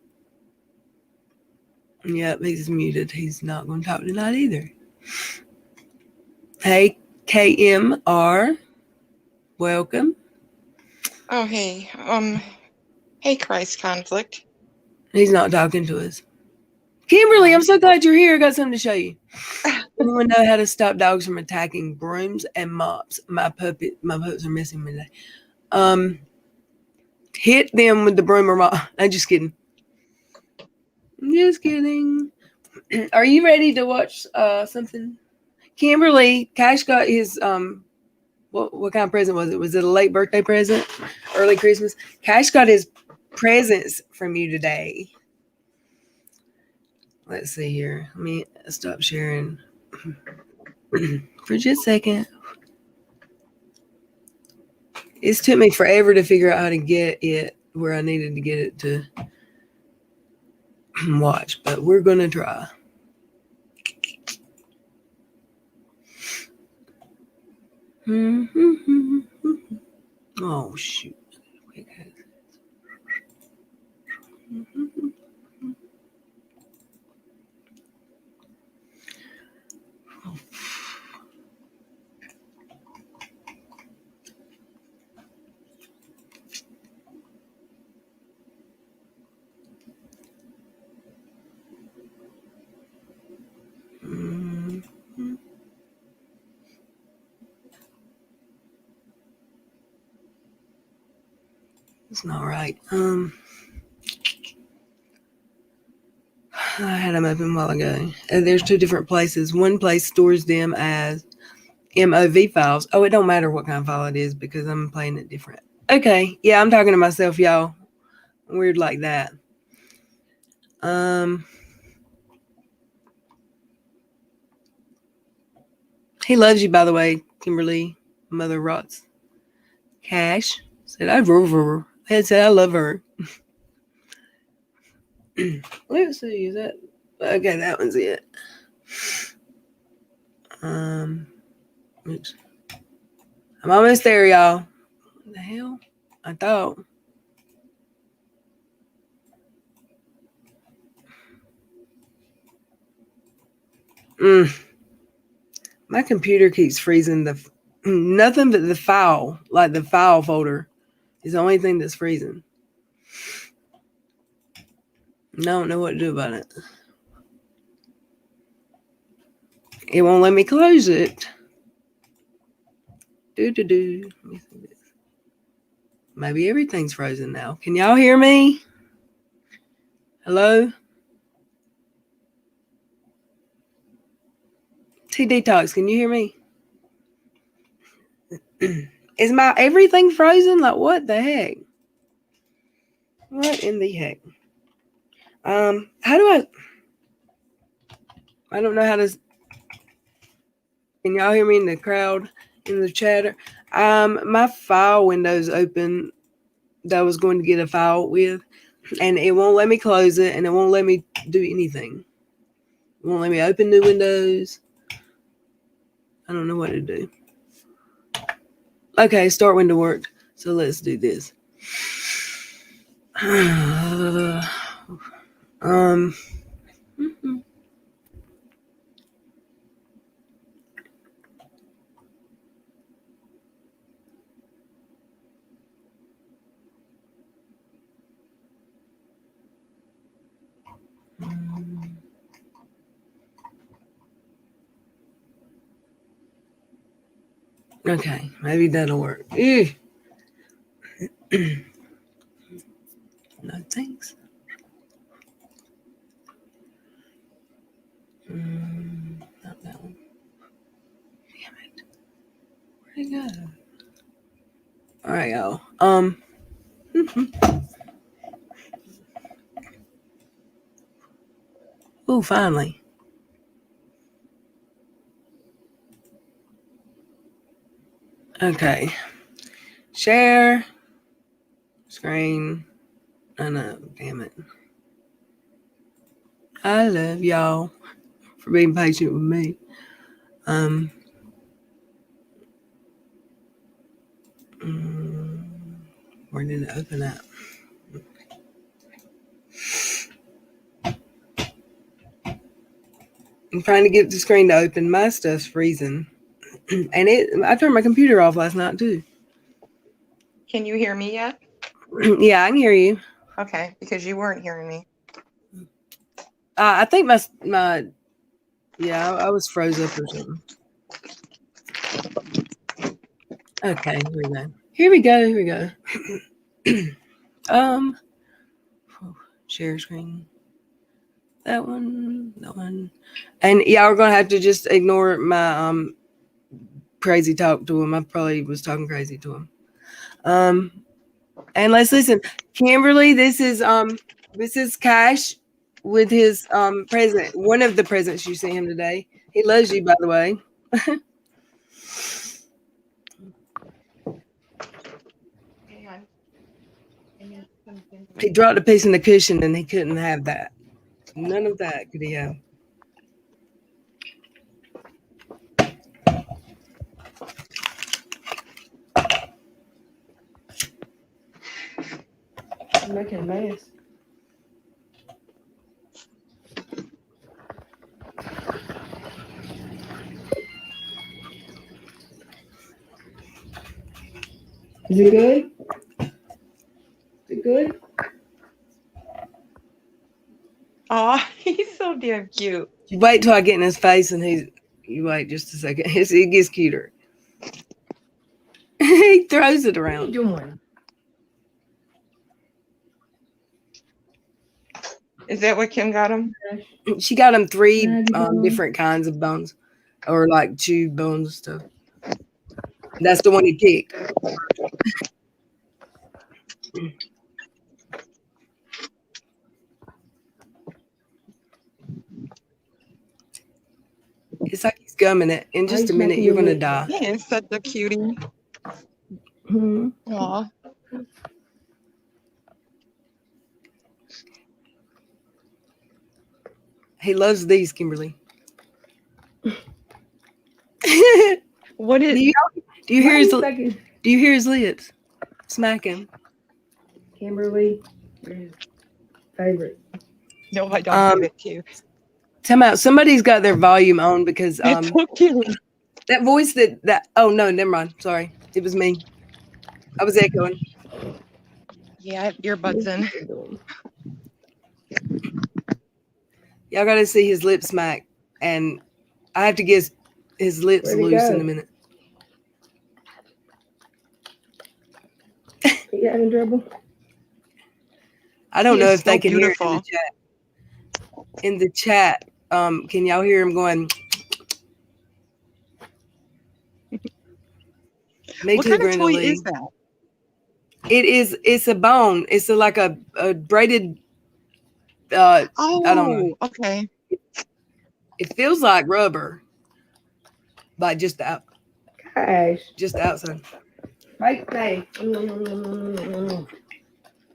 Yep, he's muted. He's not going to talk tonight either. Hey, KMR. Welcome. Oh, hey. Hey, Christ Conflict. He's not talking to us. Kimberly, I'm so glad you're here. I got something to show you. Anyone know how to stop dogs from attacking brooms and mops? My pups are missing me today. Hit them with the broom or mop. I'm just kidding. Just kidding. Are you ready to watch something? Kimberly, Cash got his What kind of present was it? Was it a late birthday present? Early Christmas? Cash got his presents from you today. Let's see here. Let me stop sharing for just a second. It's took me forever to figure out how to get it where I needed to get it to watch, but we're going to try. Oh, shoot. It's not right. I had them open a while ago. And there's two different places. One place stores them as MOV files. Oh, it don't matter what kind of file it is because I'm playing it different. Okay. Yeah, I'm talking to myself, y'all. Weird like that. He loves you, by the way, Kimberly. Mother Rots. Cash said, I love her. Head said, I love her. Let's see, is that okay? That one's it. Oops. I'm almost there, y'all. What the hell? I thought. My computer keeps freezing. Nothing but the file, like the file folder, is the only thing that's freezing. I don't know what to do about it. It won't let me close it. Let me see this. Maybe everything's frozen now. Can y'all hear me? Hello? T-Detox, can you hear me? Is my everything frozen? Like, what the heck? What in the heck? How do I don't know how to. Can y'all hear me in the crowd, in the chatter? My file window's open that I was going to get a file with, and it won't let me close it, and it won't let me do anything. It won't let me open new windows. I don't know what to do. Okay, start window worked. So let's do this. Okay, maybe that'll work. No thanks. Not that one. Damn it. Where'd it go? All right, y'all. Oh, finally. Okay. Share screen. I know, damn it. I love y'all for being patient with me. Where did it open up? I'm trying to get the screen to open. My stuff's freezing. And I turned my computer off last night too. Can you hear me yet? Yeah, I can hear you. Okay, because you weren't hearing me. I think my yeah, I was froze up or something. Okay, here we go. Share screen. That one. And y'all are gonna have to just ignore my crazy talk to him. I probably was talking crazy to him. And let's listen. Kimberly, this is Cash with his present. One of the presents you sent him today. He loves you, by the way. Hang on. I need something. He dropped a piece in the cushion and he couldn't have that. None of that could he have. I'm making a mess. Is it good? Is it good? Oh, he's so damn cute. You wait till I get in his face and you wait just a second. It gets cuter. He throws it What are you around. doing? Is that what Kim got him? She got him 3 different kinds of bones, or like chew bones and stuff. That's the one he picked. It's like he's gumming it. In just a minute, you're gonna die. He is such a cutie. Hmm. Aw. He loves these, Kimberly. What is? Do you hear his Second. Do you hear his lips? Smack him. Kimberly, your favorite. No, I don't give it to you. Time out. Somebody's got their volume on because It's so cute. that voice that oh no, never mind. Sorry. It was me. I was echoing. Yeah, I have earbuds in. Y'all gotta see his lip smack, and I have to get his lips Where'd he loose go? in a minute. You having trouble? I don't He know is if they so can beautiful. hear it in the chat. Can y'all hear him going? Me What too, kind of Brenda toy Lee. is that? It's a bone. It's like a braided. I don't know. Oh, okay. It feels like rubber, like just out, Gosh. just outside. Right there.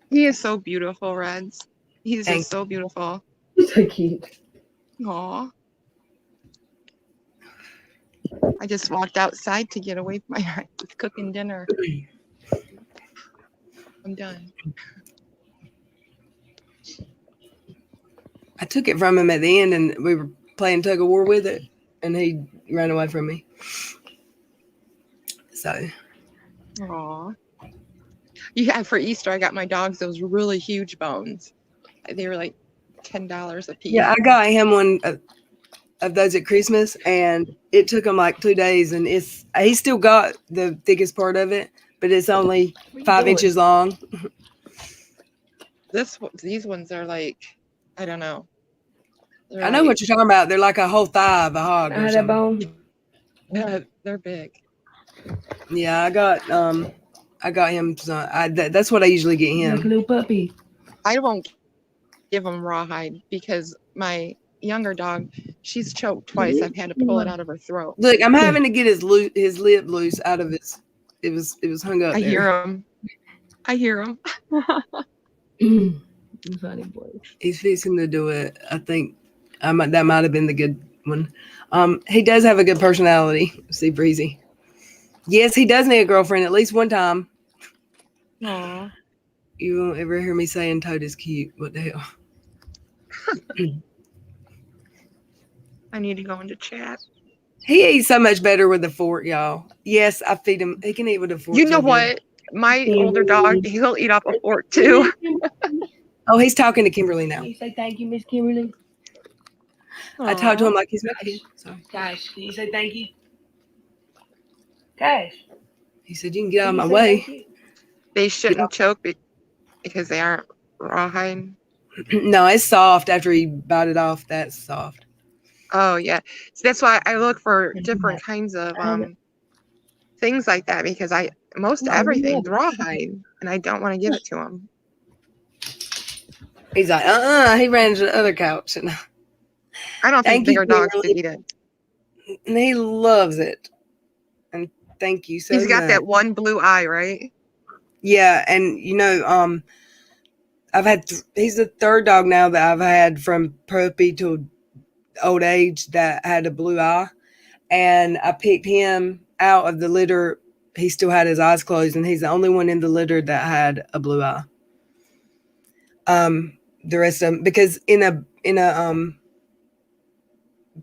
He is so beautiful, Reds. He's Thank just so beautiful. So cute. Aw. I just walked outside to get away from my cooking dinner. I'm done. I took it from him at the end, and we were playing tug of war with it, and he ran away from me. So, Aw. Yeah, for Easter, I got my dogs those really huge bones. They were like $10 a piece. yeah, I got him one of those at Christmas, and it took him like 2 days, and he still got the thickest part of it, but it's only 5 inches long. These ones are like, I don't know. I know what you're talking about. They're like a whole thigh of a hog. I Or had that something. bone. Yeah, they're big. Yeah, I got him some. That's what I usually get Like a him. little puppy. I won't give them rawhide because my younger dog, she's choked twice. I've had to pull it out of her throat. Look, I'm having to get his lip loose out of his. It was hung up. I there. hear him. I hear him. Funny boy. He's fixing to do it. I think that might have been the good one. He does have a good personality. See, Breezy. Yes, he does need a girlfriend at least one time. Aw. You won't ever hear me saying Toad is cute. What the hell? I need to go into chat. He eats so much better with a fork, y'all. Yes, I feed him. He can eat with a fork. You know so good. what? My older dog, he'll eat off a fork too. Oh, he's talking to Kimberly now. Can you say thank you, Miss Kimberly? I talked to him like he's my kid. Sorry. Gosh, can you say thank you? Gosh. He said, "You can get out of can my you say way." thank you? They shouldn't choke because they aren't rawhide. No, it's soft after he bite it off. That's soft. Oh yeah, so that's why I look for different kinds of things like that because most everything's rawhide, and I don't want to give it to him. He's like, he ran to the other couch. And I don't think thank you, bigger dogs Kimberly. could eat it. And he loves it. And thank you so much. He's got that one blue eye, right? Yeah, and I've had he's the third dog now that I've had from puppy to old age that had a blue eye, and I picked him out of the litter. He still had his eyes closed, and he's the only one in the litter that had a blue eye. The rest of them, because in a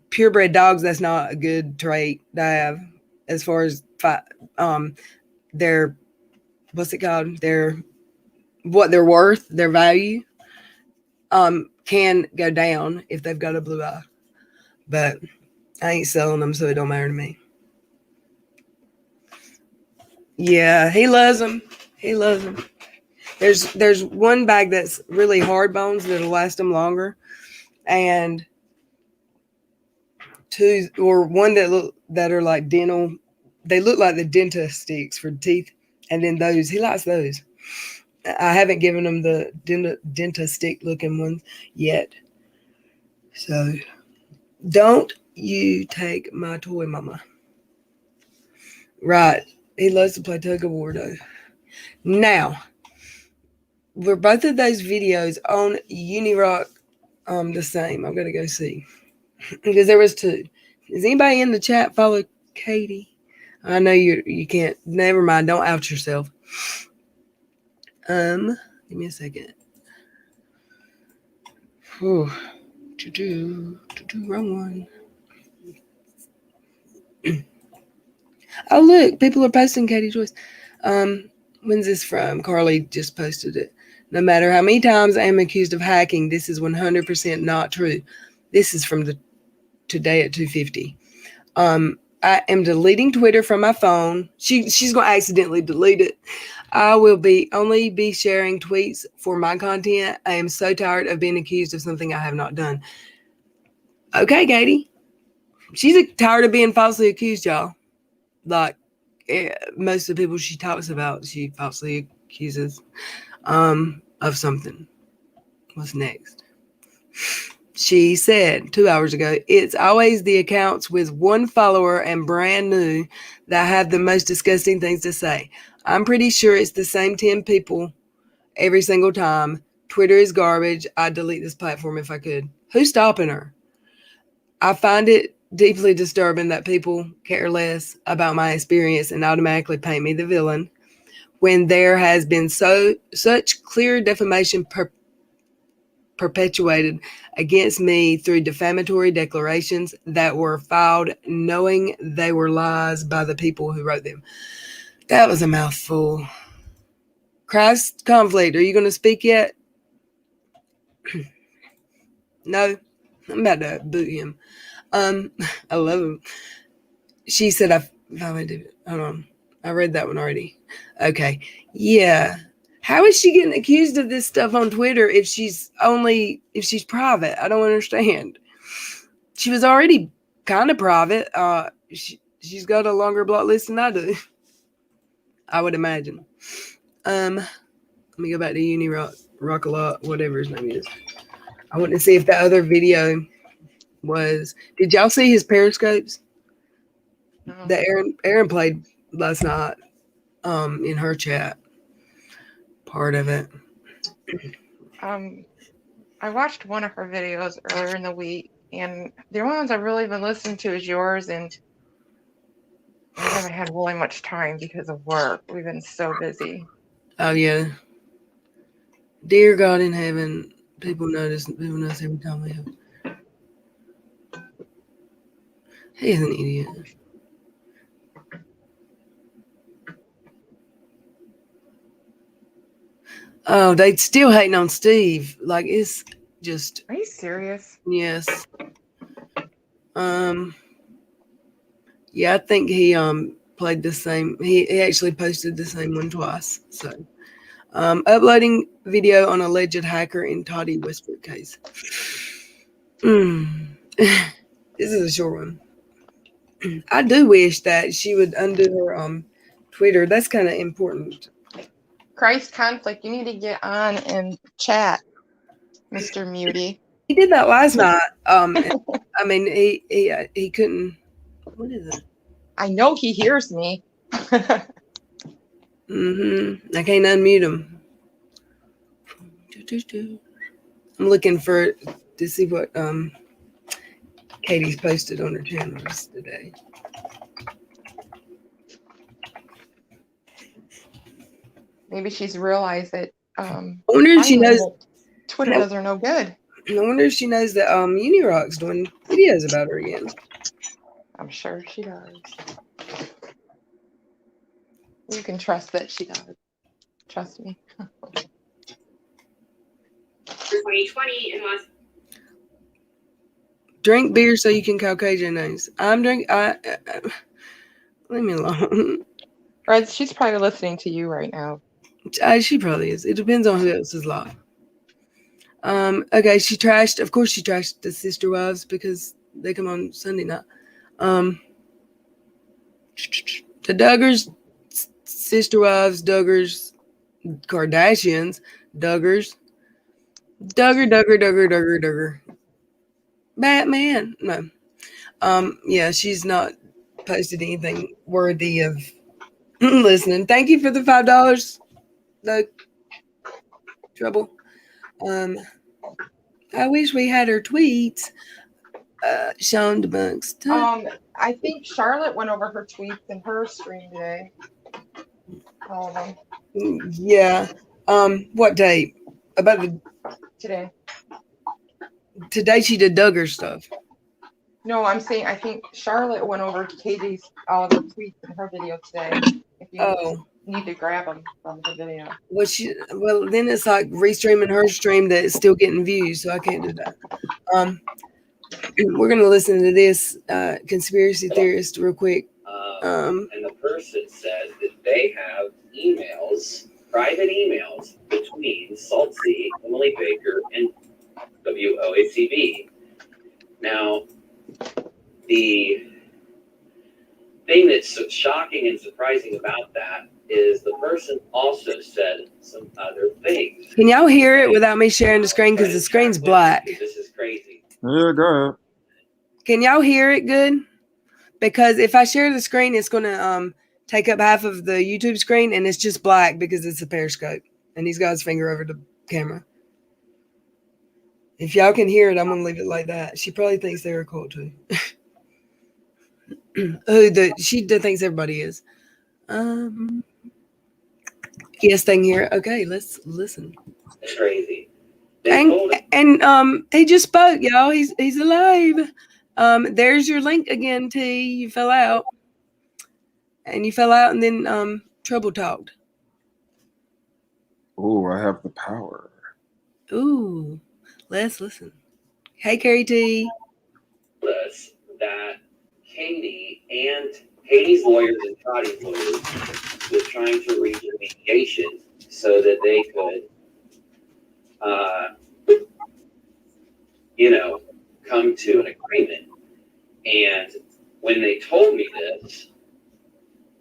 purebred dogs, that's not a good trait to have as far as their what's it called, what they're worth, their value, can go down if they've got a blue eye. But I ain't selling them, so it don't matter to me. Yeah, he loves them. He loves them. There's one bag that's really hard bones that'll last him longer, and one that are like dental. They look like the dentist sticks for teeth, and then those he likes those. I haven't given him the dentist stick looking ones yet. So don't you take my toy, Mama. Right. He loves to play tug of war though. Now, were both of those videos on Uni Rock the same? I'm gonna go see. Because there was two. Does anybody in the chat follow Katie? I know you can't. Never mind. Don't out yourself. Give me a second. Whew. Wrong one. Oh, look. People are posting Katie Joyce. When's this from? Carly just posted it. No matter how many times I am accused of hacking, this is 100% not true. This is from today at 2:50. I am deleting Twitter from my phone. She's going to accidentally delete it. I will only be sharing tweets for my content. I am so tired of being accused of something I have not done. Okay, Katie. She's tired of being falsely accused, y'all. Like most of the people she talks about, she falsely accuses of something. What's next? She said 2 hours ago, it's always the accounts with one follower and brand new that have the most disgusting things to say. I'm pretty sure it's the same 10 people every single time. Twitter is garbage. I'd delete this platform if I could. Who's stopping her? I find it deeply disturbing that people care less about my experience and automatically paint me the villain when there has been such clear defamation perpetuated against me through defamatory declarations that were filed knowing they were lies by the people who wrote them. That was a mouthful. Christ conflict, are you going to speak yet? No? I'm about to boot him. I love him. She said hold on. I read that one already. Okay. Yeah. How is she getting accused of this stuff on Twitter if she's private? I don't understand. She was already kind of private. She's got a longer block list than I do, I would imagine. Let me go back to Uni Rock a lot, whatever his name is. I want to see if that other video was. Did y'all see his periscopes? No. That Aaron played last night in her chat. Part of it. I watched one of her videos earlier in the week, and the only ones I've really been listening to is yours, and I haven't had really much time because of work. We've been so busy. Oh yeah. Dear God in heaven, people notice every time we have. He is an idiot. Oh, they still hating on Steve. Like, it's just. Are you serious? Yes. Yeah, I think he played the same. He actually posted the same one twice. So, uploading video on alleged hacker in Toddy Westbrook case. This is a short one. I do wish that she would undo her Twitter. That's kind of important. Christ conflict, you need to get on and chat, Mr. Muty. He did that last night. I mean, he couldn't. What is it? I know he hears me. I can't unmute him. I'm looking to see what Katie's posted on her channels today. Maybe she's realized that I wonder if she knows Twitter does her no good. I wonder if she knows that Uni Rock's doing videos about her again. I'm sure she does. You can trust that she does. Trust me. 2020 in Los. Drink beer so you can Caucasianize. Leave me alone. Red, she's probably listening to you right now. She probably is. It depends on who else is live. Okay, she trashed the Sister Wives because they come on Sunday night. The Duggars, Sister Wives, Duggars, Kardashians, Duggars, Duggar. Batman. No. Yeah, she's not posted anything worthy of listening. Thank you for the $5. The trouble. I wish we had her tweets shown amongst. I think Charlotte went over her tweets in her stream today. All of them. Yeah. What day? Today. Today she did Duggar stuff. No, I'm saying I think Charlotte went over Katie's all of the tweets in her video today. If you need to grab them from the video. Well, then it's like restreaming her stream that is still getting views, so I can't do that. We're gonna listen to this conspiracy theorist real quick. And the person says that they have emails, private emails between Salt Sea, Emily Baker, and WOACB. Now, the thing that's so shocking and surprising about that is the person also said some other things. Can y'all hear it without me sharing the screen? Because the screen's black. This is crazy. Yeah, go ahead. Can y'all hear it good? Because if I share the screen, it's going to take up half of the YouTube screen, and it's just black because it's a Periscope. And he's got his finger over the camera. If y'all can hear it, I'm going to leave it like that. She probably thinks they're a cult too. She thinks everybody is. Yes, thing here. Okay, let's listen. It's crazy. And he just spoke, y'all. He's alive. There's your link again, T. You fell out. And then trouble talked. Oh, I have the power. Ooh, let's listen. Hey, Carrie T. That Katie's lawyers and Toddie's lawyers were trying to reach a mediation so that they could, come to an agreement. And when they told me this,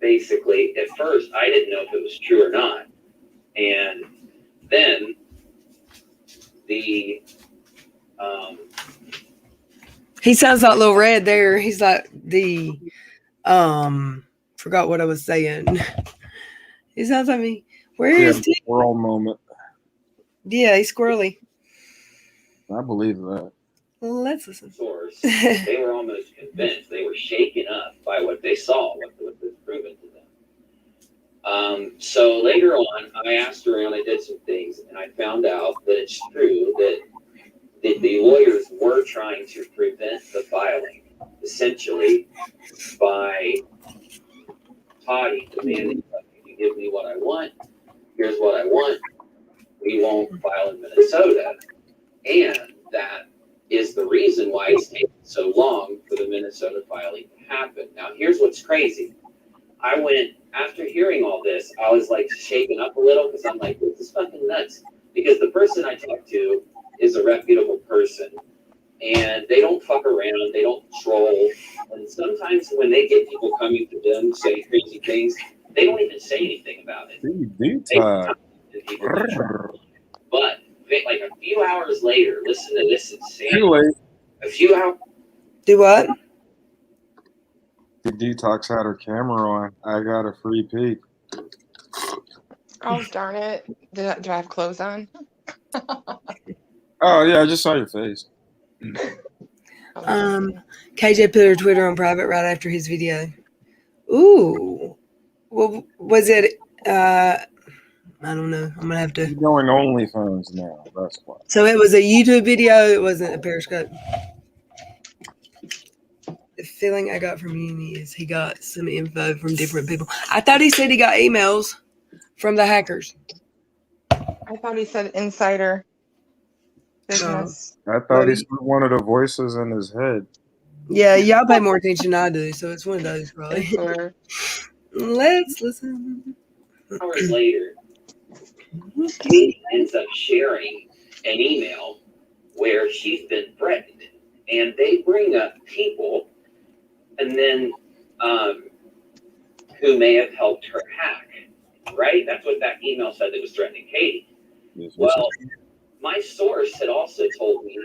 basically, at first, I didn't know if it was true or not. And then the he sounds like Lil Red there. He's like forgot what I was saying. He sounds like me. Where is T? Squirrel moment. Yeah, he's squirrely. I believe that. Let's listen. Source, they were almost convinced. They were shaken up by what they saw, what was proven to them. So later on, I asked around, I did some things, and I found out that it's true that the lawyers were trying to prevent the filing, essentially, by Toddy demanding, if you give me what I want, here's what I want, we won't file in Minnesota. And that is the reason why it's taken so long for the Minnesota filing to happen. Now, here's what's crazy. After hearing all this, I was like shaken up a little because I'm like, this is fucking nuts. Because the person I talked to is a reputable person. and they don't fuck around, they don't troll. And sometimes when they get people coming to them saying crazy things, they don't even say anything about it. Detox. But like a few hours later, listen to this insanity. Too late. A few hours. Do what? The Detox had her camera on. I got a free peek. Oh, darn it. Do I have clothes on? Oh, yeah, I just saw your face. KJ put her Twitter on private right after his video. Ooh. Well, was it, I don't know. I'm going to have to. You're going OnlyFans now. That's why. So it was a YouTube video. It wasn't a Periscope. The feeling I got from Uni is he got some info from different people. I thought he said he got emails from the hackers. I thought he said insider business. I thought he said one of the voices in his head. Yeah, y'all pay more attention than I do, so it's one of those probably. Let's listen. Hours later, Katie ends up sharing an email where she's been threatened, and they bring up people, and then who may have helped her hack. Right? That's what that email said that was threatening Katie. Well, my source had also told me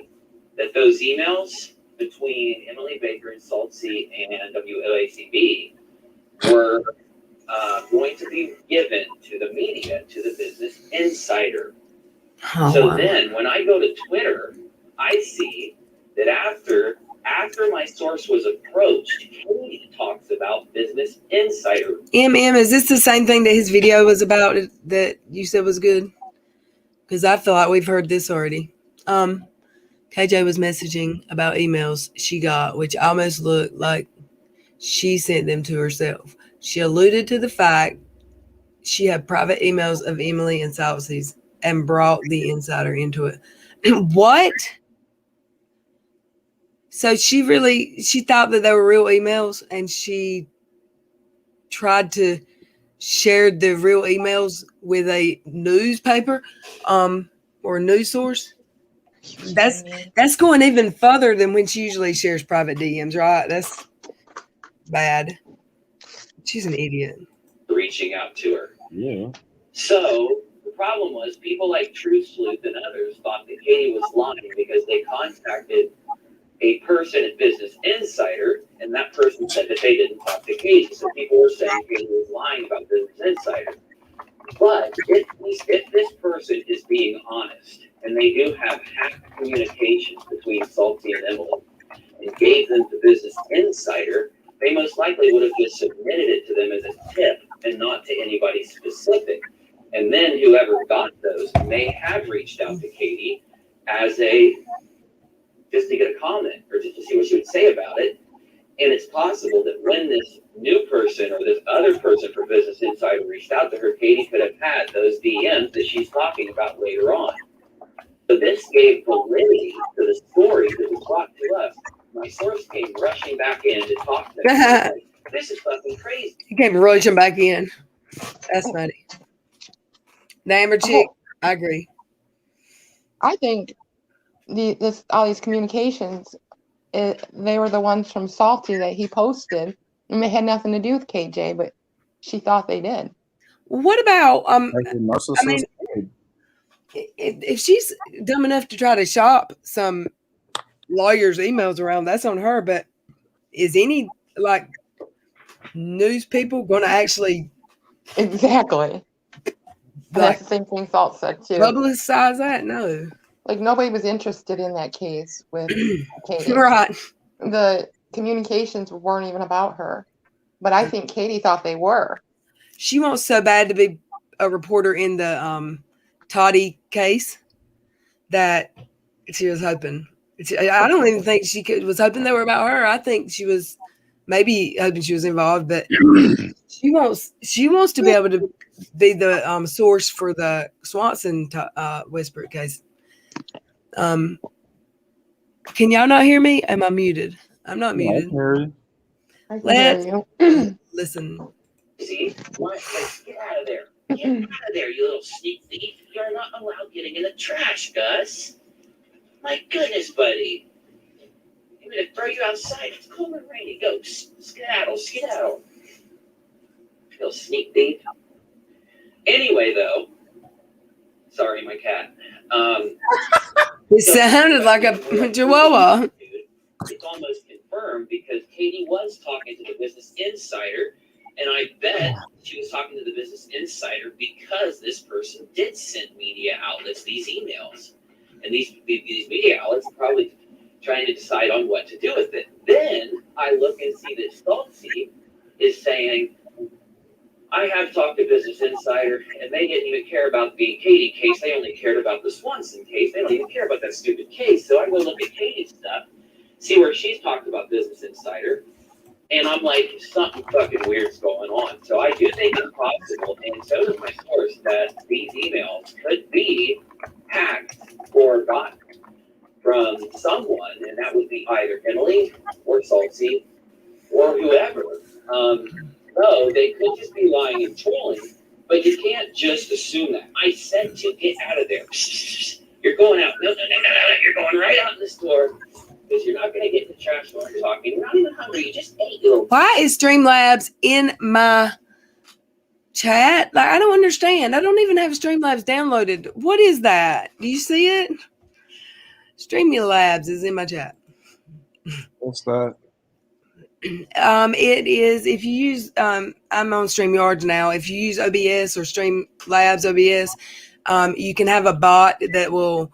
that those emails between Emily Baker and Saltsy and WOACB were going to be given to the media, to the Business Insider. So then when I go to Twitter, I see that after my source was approached, Katie talks about Business Insider. Is this the same thing that his video was about that you said was good? Because I feel like we've heard this already. KJ was messaging about emails she got, which almost looked like she sent them to herself. She alluded to the fact she had private emails of Emily and Saltsy's and brought the insider into it. What? So she thought that they were real emails, and she tried to share the real emails with a newspaper, or a news source. That's going even further than when she usually shares private DMs, right? That's bad. She's an idiot. Reaching out to her. Yeah. So the problem was people like Truth Sleuth and others thought that Katie was lying because they contacted a person at Business Insider, and that person said that they didn't talk to Katie. So people were saying Katie was lying about Business Insider. But if this person is being honest, and they do have hacked communications between Salty and Emily, and gave them to Business Insider, they most likely would have just submitted it to them as a tip and not to anybody specific. And then whoever got those may have reached out to Katie as just to get a comment or just to see what she would say about it. And it's possible that when this new person or this other person for Business Insider reached out to her, Katie could have had those DMs that she's talking about later on. So this gave validity to the story that was brought to us. My source came rushing back in to talk to them. This is fucking crazy. He came rushing back in. That's funny. The Amber chick, I agree. I think all these communications, they were the ones from Salty that he posted, and they had nothing to do with KJ, but she thought they did. What about I narcissist? mean, if she's dumb enough to try to shop some lawyers' emails around, that's on her. But is any news people going to actually exactly? That's the same thing Salt said too. Publicize that? No. Like nobody was interested in that case with Katie. Right. The communications weren't even about her, but I think Katie thought they were. She wants so bad to be a reporter in the Toddy case that she was hoping. I don't even think she was hoping they were about her. I think she was maybe hoping she was involved, but she wants to be able to be the source for the Swanson Westbrook case. Can y'all not hear me? Am I muted? I'm not muted. Let's listen. See, get out of there. Get out of there, you little sneak thief. You're not allowed getting in the trash, Gus. My goodness, buddy. I'm going to throw you outside. It's cold and rainy. Go, skedaddle, skedaddle. Little sneak thief. Anyway, though, sorry, my cat. It sounded like a chihuahua. It's almost confirmed because Katie was talking to the Business Insider, and I bet she was talking to the Business Insider because this person did send media outlets these emails. And these media outlets are probably trying to decide on what to do with it. Then I look and see that Saltsy is saying, I have talked to Business Insider, and they didn't even care about the Katie case. They only cared about the Swanson case. They don't even care about that stupid case. So I go look at Katie's stuff, see where she's talked about Business Insider, and I'm like, something fucking weird's going on. So I do think it's possible, and so does my source, that these emails could be hacked or gotten from someone, and that would be either Emily or Saltsy or whoever. No, they could just be lying and trolling, but you can't just assume that. I said to get out of there. You're going out. No. You're going right out in the store because you're not going to get in the trash store talking. You're not even hungry. You just ate. Why is Streamlabs in my chat? Like, I don't understand. I don't even have Streamlabs downloaded. What is that? Do you see it? Streamlabs is in my chat. What's that? It is, if you use, I'm on StreamYards now. If you use OBS or Streamlabs OBS, you can have a bot that will,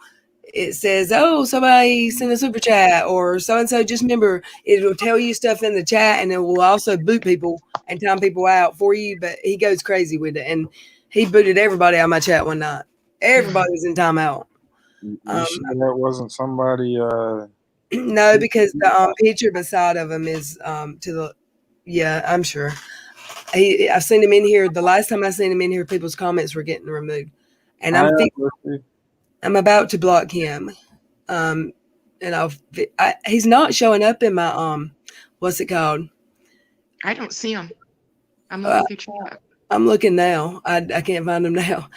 it says, oh, somebody sent a super chat or so-and-so. Just remember, it will tell you stuff in the chat and it will also boot people and time people out for you. But he goes crazy with it. And he booted everybody out of my chat one night. Everybody was in timeout. You sure that wasn't somebody? No, because the picture beside of him is to the, yeah, I'm sure. I've seen him in here. The last time I seen him in here, people's comments were getting removed, and I'm about to block him. And he's not showing up in my what's it called? I don't see him. I'm looking at your chat. I'm looking now. I can't find him now.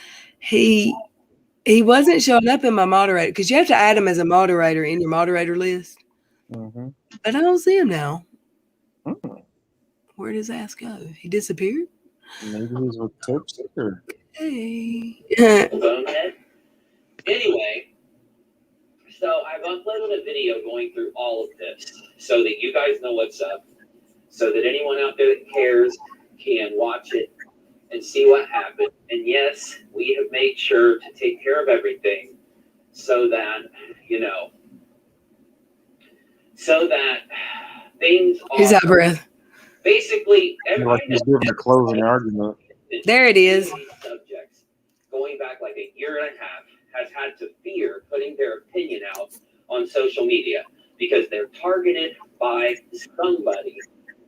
He wasn't showing up in my moderator because you have to add him as a moderator in your moderator list. Mm-hmm. But I don't see him now. Mm-hmm. Where does his ass go? He disappeared? Maybe he's with Tipsticker. Hey. Anyway, so I've uploaded a video going through all of this so that you guys know what's up, so that anyone out there that cares can watch it and see what happened. And yes, we have made sure to take care of everything so that, so that things are. He's out of breath. Basically, Like he's giving a closing argument. There it is. Subjects going back like a year and a half has had to fear putting their opinion out on social media because they're targeted by somebody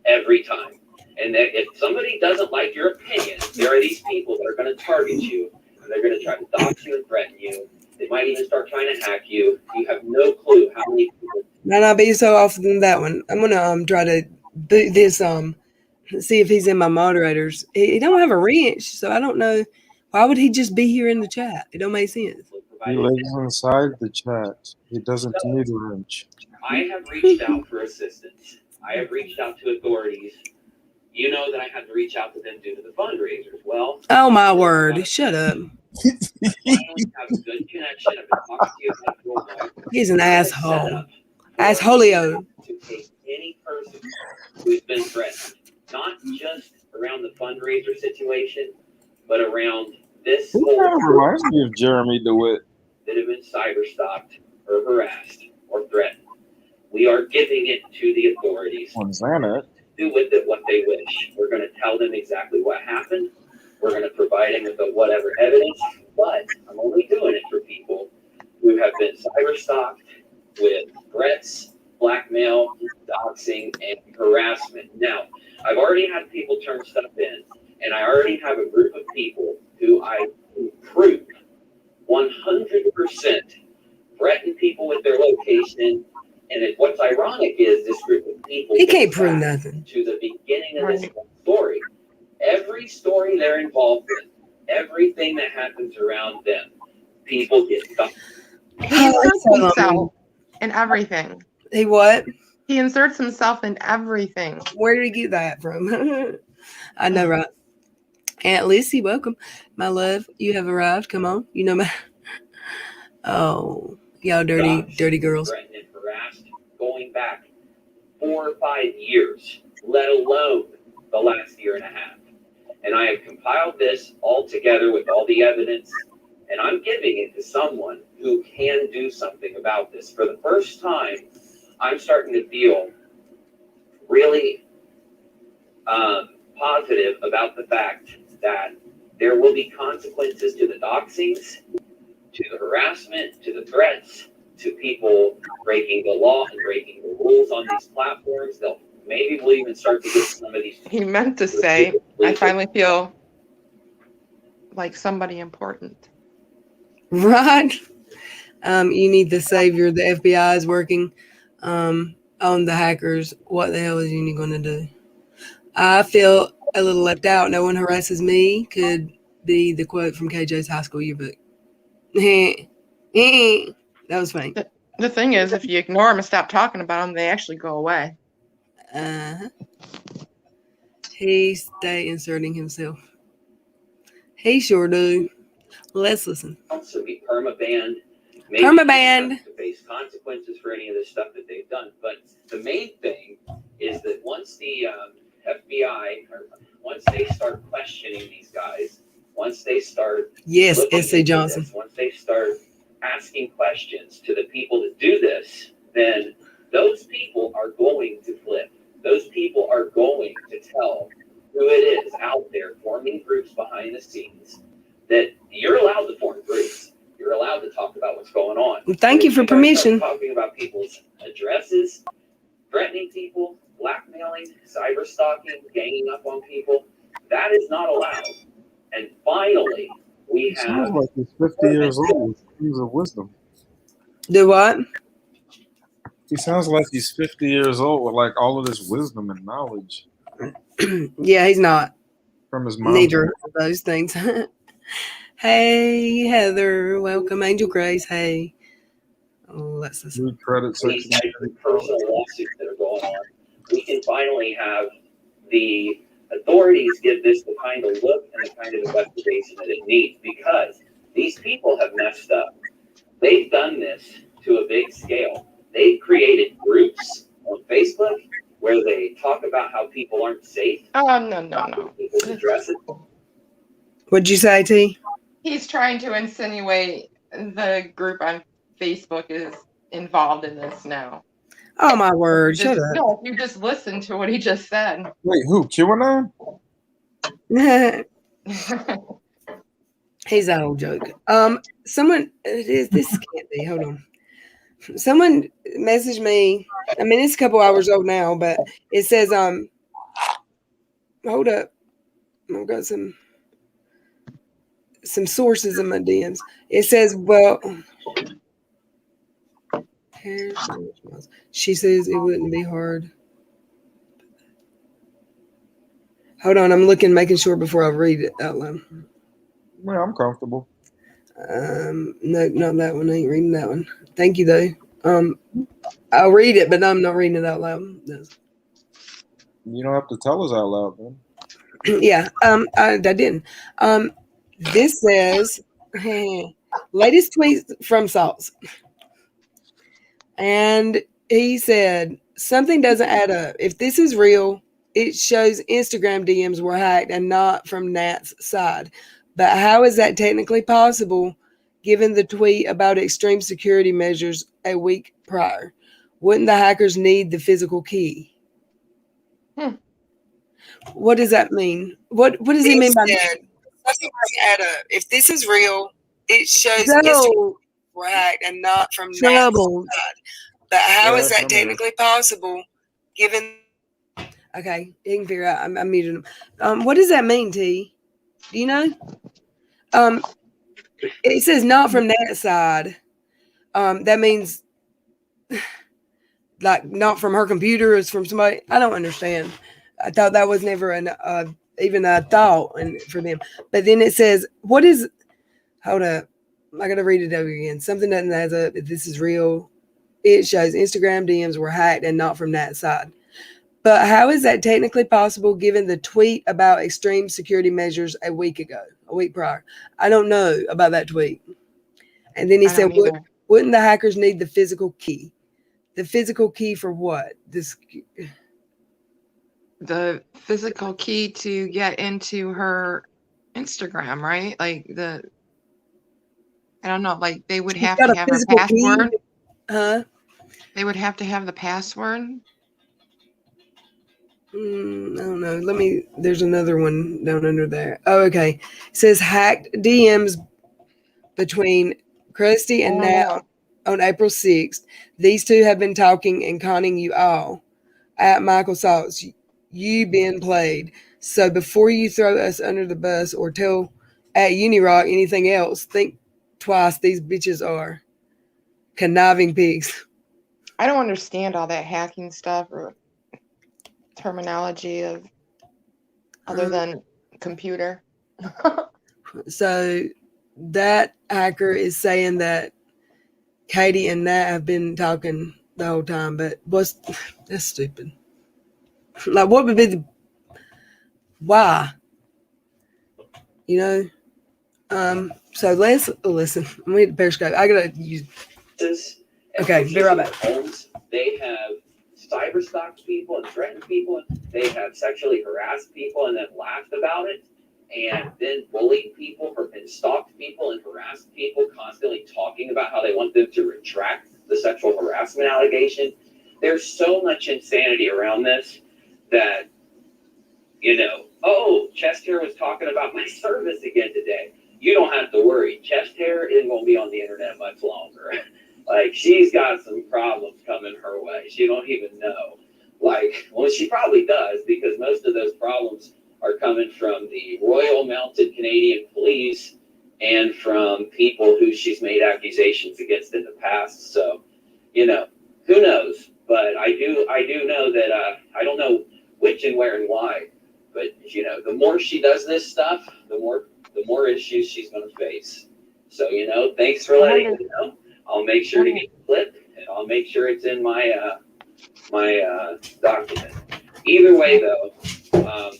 every time. And that if somebody doesn't like your opinion, there are these people that are going to target you, and they're going to try to dox you and threaten you. They might even start trying to hack you. You have no clue how many people. Might not be so often than that one. I'm gonna try to boot this see if he's in my moderators. He don't have a wrench, so I don't know why would he just be here in the chat. It don't make sense. He lives inside the chat. He doesn't need a wrench. I have reached out for assistance. I have reached out to authorities. You know that I had to reach out to them due to the fundraisers. Well, oh my word! Shut up. Have a good connection. I've been talking to you about for a while. He's an asshole. Assholio. To take any person who's been threatened, not just around the fundraiser situation, but around this. He kind of reminds me of Jeremy DeWitt. That have been cyber stalked or harassed or threatened. We are giving it to the authorities. Do with it what they wish. We're going to tell them exactly what happened. We're going to provide them with whatever evidence, but I'm only doing it for people who have been cyber stalked with threats, blackmail, doxing, and harassment. Now, I've already had people turn stuff in, and I already have a group of people who I prove 100% threaten people with their location. And what's ironic is this group of people. He can't prove nothing. To the beginning of this story. Every story they're involved in, everything that happens around them, people get stuck. He himself and everything. He what? He inserts himself in everything. Where did he get that from? I know, right? Aunt Lissy, welcome. My love, you have arrived. Come on. You know my... Oh, y'all dirty girls. Threatened and harassed going back 4 or 5 years, let alone the last year and a half. And I have compiled this all together with all the evidence, and I'm giving it to someone who can do something about this. For the first time, I'm starting to feel really positive about the fact that there will be consequences to the doxings, to the harassment, to the threats, to people breaking the law and breaking the rules on these platforms. Maybe we'll even start to get some of these. He meant to say, I finally feel like somebody important. Right. You need the savior. The FBI is working on the hackers. What the hell is Uni going to do? I feel a little left out. No one harasses me could be the quote from KJ's high school yearbook. That was funny. The thing is, if you ignore them and stop talking about them, they actually go away. He stay inserting himself. He sure do. Let's listen. Also be permabanned. Permabanned. To face consequences for any of the stuff that they've done. But the main thing is that once the FBI, once they start questioning these guys, once they start S.C. Johnson. Once they start asking questions to the people that do this, then those people are going to flip. Those people are going to tell who it is out there forming groups behind the scenes that you're allowed to form groups. You're allowed to talk about what's going on. Thank you for permission. Talking about people's addresses, threatening people, blackmailing, cyber stalking, ganging up on people, that is not allowed. And finally, we have. Sounds like he's 50 years old with years of wisdom. Do what? He sounds like he's 50 years old with like all of this wisdom and knowledge. Yeah, he's not. From his mom. Neither of those things. Hey, Heather. Welcome. Angel Grace. Hey. Oh, that's the New credit section. Personal lawsuits that are going on. We can finally have the authorities give this the kind of look and the kind of investigation that it needs, because these people have messed up. They've done this to a big scale. They've created groups on Facebook where they talk about how people aren't safe. Oh, no. People address it. What'd you say, T? He's trying to insinuate the group on Facebook is involved in this now. Oh, my word. Shut up. No, if you just listen to what he just said. Wait, who? QAnon? He's that old joke. Someone, this can't be. Hold on. Someone messaged me. I mean, it's a couple hours old now, but it says, hold up. I've got some sources in my DMs. It says, well, she says it wouldn't be hard. Hold on, I'm looking, making sure before I read it out loud. Well, I'm comfortable. No, not that one. I ain't reading that one. Thank you, though. I'll read it, but I'm not reading it out loud. No. You don't have to tell us out loud, then. Yeah, I didn't. This says, latest tweet from Salts. And he said, something doesn't add up. If this is real, it shows Instagram DMs were hacked and not from Nat's side. But how is that technically possible given the tweet about extreme security measures a week prior? Wouldn't the hackers need the physical key? What does that mean? What does he mean by that? Nothing doesn't add up. If this is real, it shows Instagram were hacked and not from Nat's side. But how is that technically possible given... Okay, you can figure out. I'm muted him. What does that mean, T? Do you know? It says not from that side. That means like not from her computer. It's from somebody. I don't understand. I thought that was never even a thought for them. But then it says, what is... Hold up. I got to read it over again. Something doesn't add up. If this is real, it shows Instagram DMs were hacked and not from that side. But how is that technically possible given the tweet about extreme security measures a week prior? I don't know about that tweet. And then he I said, don't either. wouldn't the hackers need the physical key? The physical key for what? The physical key to get into her Instagram, right? Like I don't know, like they would She's have got to a have her physical key. password. Huh? They would have to have the password. I don't know. There's another one down under there. Oh, okay. It says hacked DMs between Krusty and Nat on April 6th. These two have been talking and conning you all. At Michael Salts, you been played. So before you throw us under the bus or tell at Uni Rock anything else, think twice. These bitches are conniving pigs. I don't understand all that hacking stuff or terminology of other than computer. So that hacker is saying that Katie and Nat have been talking the whole time, but that's stupid. Like, what would be why? You know? So let's listen. I'm going to Periscope. I gotta use. Okay, be right back. Homes, they have cyber stalked people and threatened people. They have sexually harassed people and then laughed about it, and then bullied people and stalked people and harassed people, constantly talking about how they want them to retract the sexual harassment allegation. There's so much insanity around this that, chest hair was talking about my service again today. You don't have to worry. Chest hair isn't going to be on the internet much longer. Like, she's got some problems coming her way. She don't even know. She probably does, because most of those problems are coming from the Royal Mounted Canadian Police and from people who she's made accusations against in the past. So, who knows? But I do know that I don't know which and where and why. But the more she does this stuff, the more issues she's going to face. So thanks for letting me know. I'll make sure to get the clip, and I'll make sure it's in my document. Either way, though,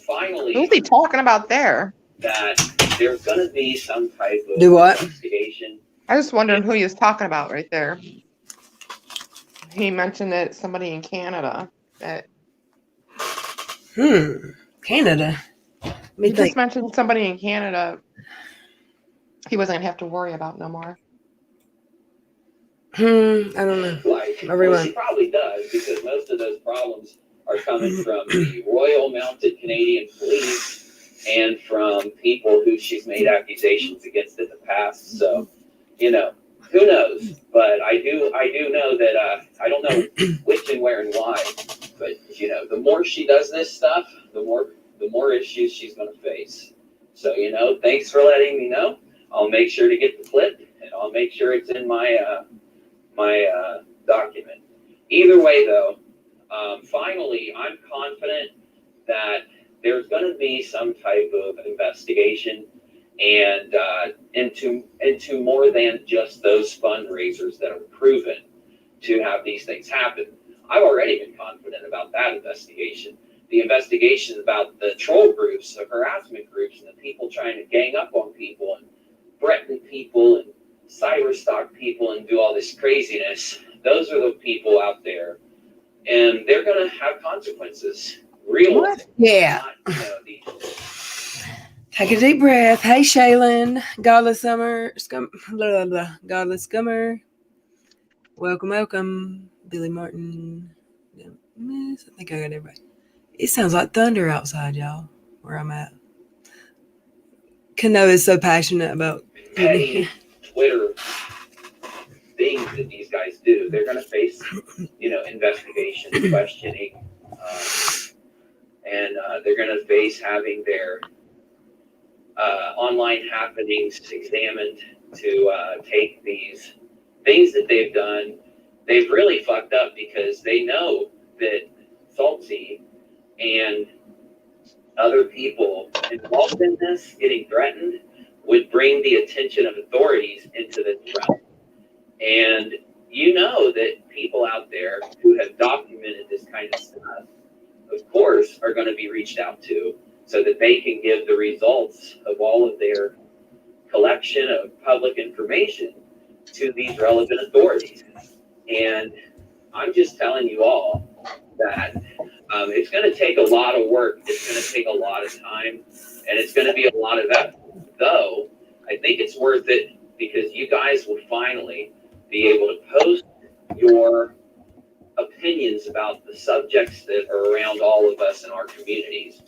finally, Who's he talking about there? That there's going to be some type of investigation. I was wondering who he was talking about right there. He mentioned that somebody in Canada. Canada. He just mentioned somebody in Canada. He wasn't gonna have to worry about no more. I don't know. She probably does, because most of those problems are coming from the Royal Mounted Canadian Police and from people who she's made accusations against in the past. So, who knows? But I do know that I don't know which and where and why. But the more she does this stuff, the more issues she's going to face. So thanks for letting me know. I'll make sure to get the clip, and I'll make sure it's in my document. Either way, though, finally, I'm confident that there's going to be some type of investigation and into more than just those fundraisers that are proven to have these things happen. I've already been confident about that investigation. The investigation about the troll groups, the harassment groups, and the people trying to gang up on people and threaten people and cyber stalk people and do all this craziness. Those are the people out there, and they're going to have consequences. Real. Yeah. Take a deep breath. Hey, Shaylin, Godless Summer, Godless Scummer. Welcome. Billy Martin. I think I got everybody. It sounds like thunder outside, y'all, where I'm at. Kano is so passionate about petty Twitter things that these guys do. They're going to face, investigation, questioning, and they're going to face having their online happenings examined to take these things that they've done. They've really fucked up because they know that Salty and other people involved in this getting threatened would bring the attention of authorities into this realm. And, you know that people out there who have documented this kind of stuff, of course, are going to be reached out to so that they can give the results of all of their collection of public information to these relevant authorities. And I'm just telling you all that it's going to take a lot of work. It's going to take a lot of time, and it's going to be a lot of effort. Though I think it's worth it because you guys will finally be able to post your opinions about the subjects that are around all of us in our communities,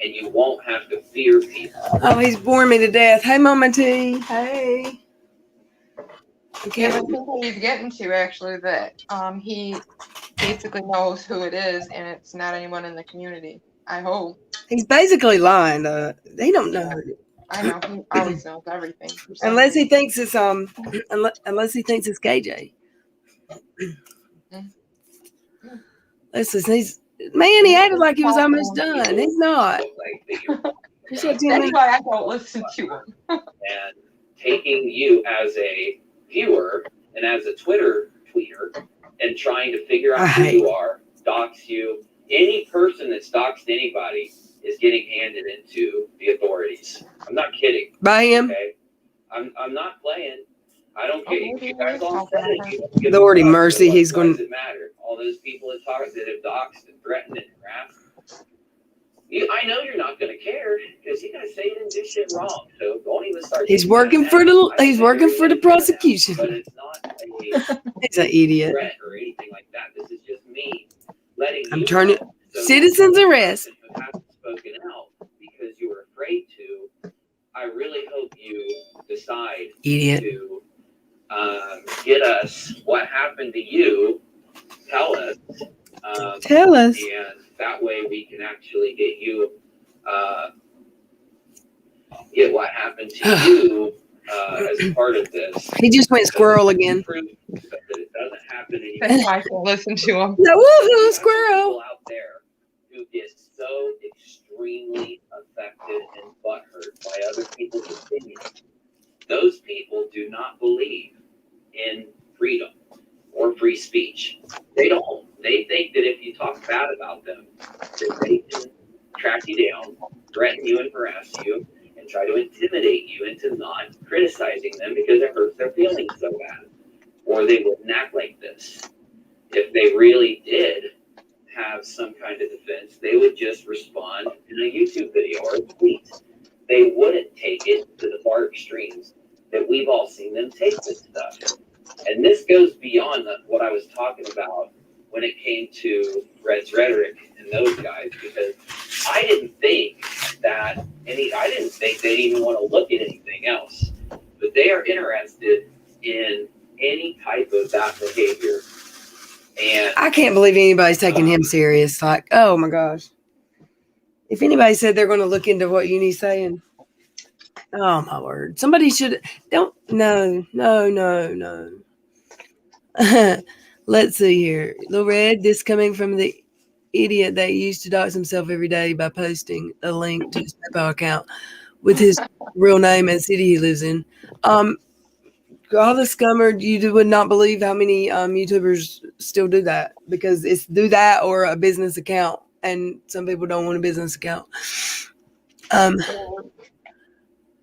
and you won't have to fear people. Oh, he's boring me to death. Hey, Mama T. Hey. Yeah, but what he's getting to actually that he basically knows who it is and it's not anyone in the community. I hope. He's basically lying. They don't know. I know he always knows everything. Unless he thinks it's unless he thinks it's KJ. Listen, he acted like he was almost done. He's not. That's why I don't listen to him. And taking you as a viewer and as a Twitter tweeter and trying to figure out who you are, dox you. Any person that doxed anybody is getting handed into the authorities. I'm not kidding. By him? Okay? I'm not playing. I don't care. You guys all said it. Lordy mercy, he's going. What does it matter? All those people that have doxed and threatened and harassed. I know you're not going to care because you guys say you didn't do shit wrong. So don't even start. He's working for the prosecution. But it's not He's an idiot. threat or anything like that. This is just me letting I'm you turning know. So citizens arrest. who hasn't spoken out because you were afraid to. I really hope you decide Idiot. to get us what happened to you. Tell us. Tell us. And that way we can actually get you, get what happened to you as a part of this. He just went squirrel again. Proof so that it doesn't happen anymore. That's why I can listen to him. No, woohoo, squirrel. People out there who get so extremely affected and butthurt by other people's opinions. Those people do not believe in freedom or free speech. They don't. They think that if you talk bad about them, that they can track you down, threaten you and harass you, and try to intimidate you into not criticizing them because it hurts their feelings so bad. Or they wouldn't act like this. If they really did have some kind of defense, they would just respond in a YouTube video or a tweet. They wouldn't take it to the far extremes that we've all seen them take this stuff. And this goes beyond what I was talking about when it came to Red's rhetoric and those guys, because I didn't think they'd even want to look at anything else. But they are interested in any type of that behavior. And I can't believe anybody's taking him serious. Like, oh my gosh. If anybody said they're going to look into what Uni's saying, oh my word. Somebody should, no. Let's see here. Lil Red, this coming from the idiot that used to dox himself every day by posting a link to his PayPal account with his real name and city he lives in. All the scummer, you would not believe how many YouTubers still do that, because it's do that or a business account, and some people don't want a business account.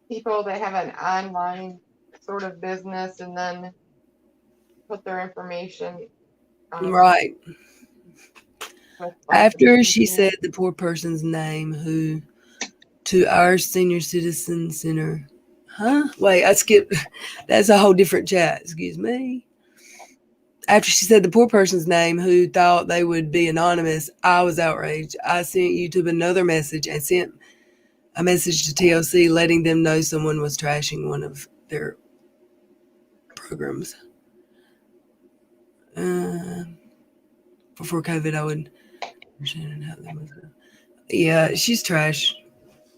People that have an online sort of business and then put their information. Right. After she said the poor person's name, who to our senior citizen center. Huh? Wait, I skipped. That's a whole different chat. Excuse me. After she said the poor person's name, who thought they would be anonymous, I was outraged. I sent YouTube another message and sent a message to TLC letting them know someone was trashing one of their programs. Before COVID, I would understand how that was. Yeah, she's trash.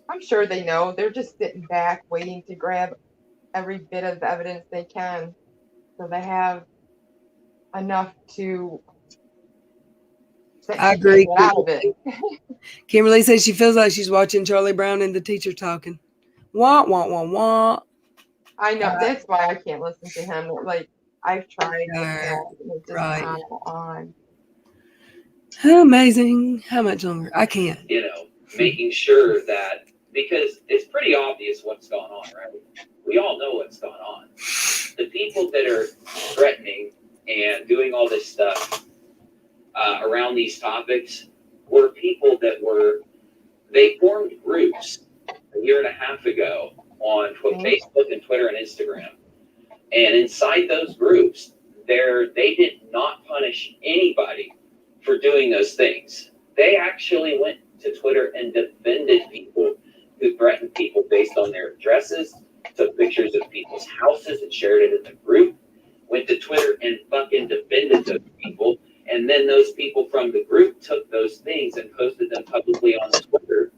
I'm sure they know. They're just sitting back waiting to grab every bit of evidence they can, so they have enough to. I agree. Get out of it. Kimberly says she feels like she's watching Charlie Brown and the teacher talking. Wah, wah, wah, wah. I know. That's why I can't listen to him. Like, I've tried with Right, that, and it's just right. on and on. How amazing. How much longer? I can't. You know, making sure that, because it's pretty obvious what's going on, right? We all know what's going on. The people that are threatening and doing all this stuff around these topics were people that they formed groups a year and a half ago on Facebook and Twitter and Instagram. And inside those groups, they did not punish anybody for doing those things. They actually went to Twitter and defended people who threatened people based on their addresses, took pictures of people's houses and shared it in the group, went to Twitter and fucking defended those people. And then those people from the group took those things and posted them publicly on Twitter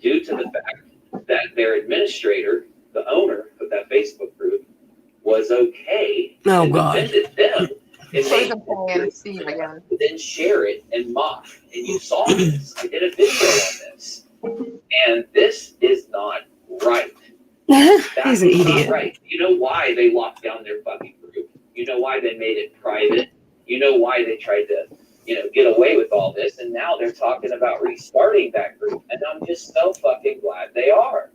due to the fact that their administrator, the owner of that Facebook group, was okay and defended them. And then share it and mock. And you saw this. I did a video on this. And this is not right. He's an idiot. Right. You know why they locked down their fucking group. You know why they made it private. You know why they tried to, get away with all this. And now they're talking about restarting that group. And I'm just so fucking glad they are.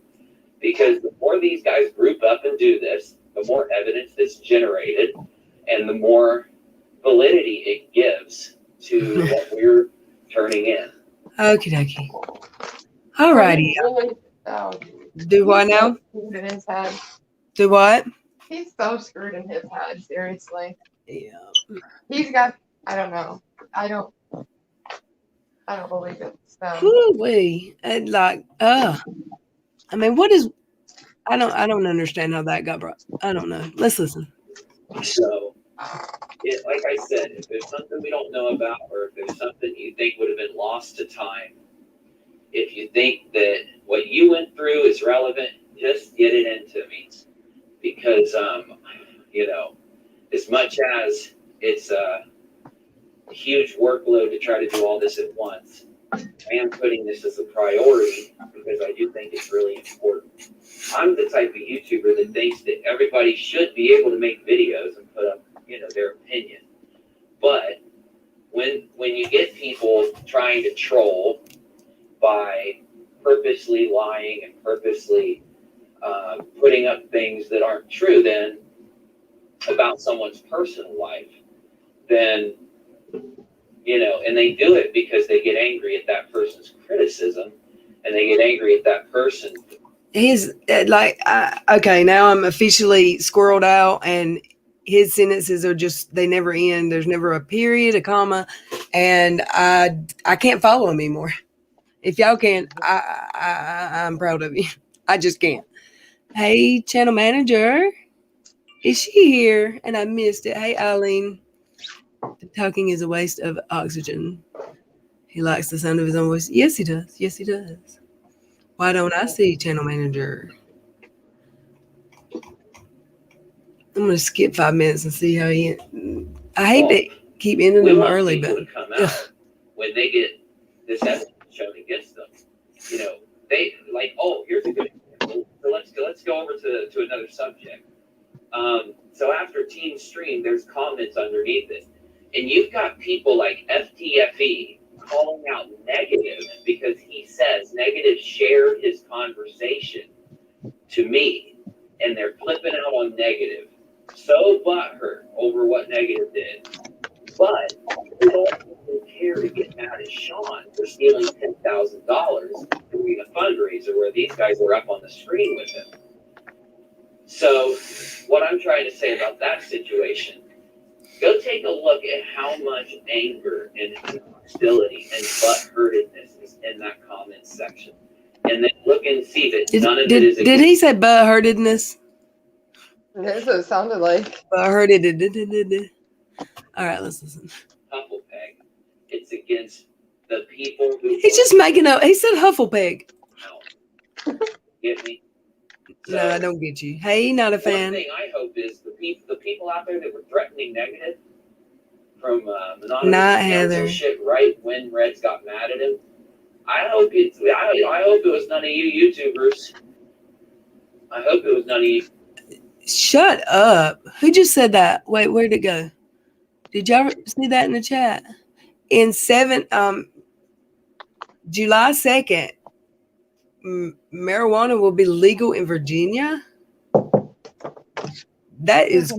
Because the more these guys group up and do this, the more evidence that's generated and the more validity it gives to what we're turning in. Okie dokie. Alrighty. Do what now? In his head. Do what? He's so screwed in his head, seriously. Yeah. He's got, I don't know. I don't believe it. So. Woo-wee. I mean, what is, I don't understand how that got brought. I don't know. Let's listen. So, like I said, if there's something we don't know about, or if there's something you think would have been lost to time, if you think that what you went through is relevant, just get it into me. Because, as much as it's a huge workload to try to do all this at once, I am putting this as a priority because I do think it's really important. I'm the type of YouTuber that thinks that everybody should be able to make videos and put up, their opinion. But when you get people trying to troll by purposely lying and purposely putting up things that aren't true then about someone's personal life, then, and they do it because they get angry at that person's criticism and they get angry at that person. He's okay, now I'm officially squirreled out and his sentences are just, they never end. There's never a period, a comma, and I can't follow him anymore. If y'all can, I'm proud of you. I just can't. Hey, channel manager, is she here? And I missed it. Hey, Eileen. Talking is a waste of oxygen. He likes the sound of his own voice. Yes, he does. Yes, he does. Why don't I see channel manager? I'm going to skip 5 minutes and see how he... I hate to keep ending them early, but... When they get this evidence shown against them, they like, here's a good example. So let's go over to another subject. So after Team Stream, there's comments underneath it. And you've got people like FTFE calling out Negative because he says Negative shared his conversation to me. And they're flipping out on Negative. So butthurt over what Negative did. But they don't care to get mad at Sean for stealing $10,000 doing a fundraiser where these guys were up on the screen with him. So what I'm trying to say about that situation, go take a look at how much anger and hostility and butthurtedness is in that comment section. And then look and see that none of it is... Did he say butthurtedness? That's what it sounded like. Butthurted. All right, let's listen. Hufflepeg. It's against the people who... He's just making up. He said Hufflepeg. Get me? So, no, I don't get you. Hey, not a fan. One thing I hope is the people out there that were threatening Negative from not Heather shit right when Reds got mad at him. I hope it was none of you YouTubers. I hope it was none of you. Shut up. Who just said that? Wait, where'd it go? Did y'all see that in the chat? In July 2nd, marijuana will be legal in Virginia. That is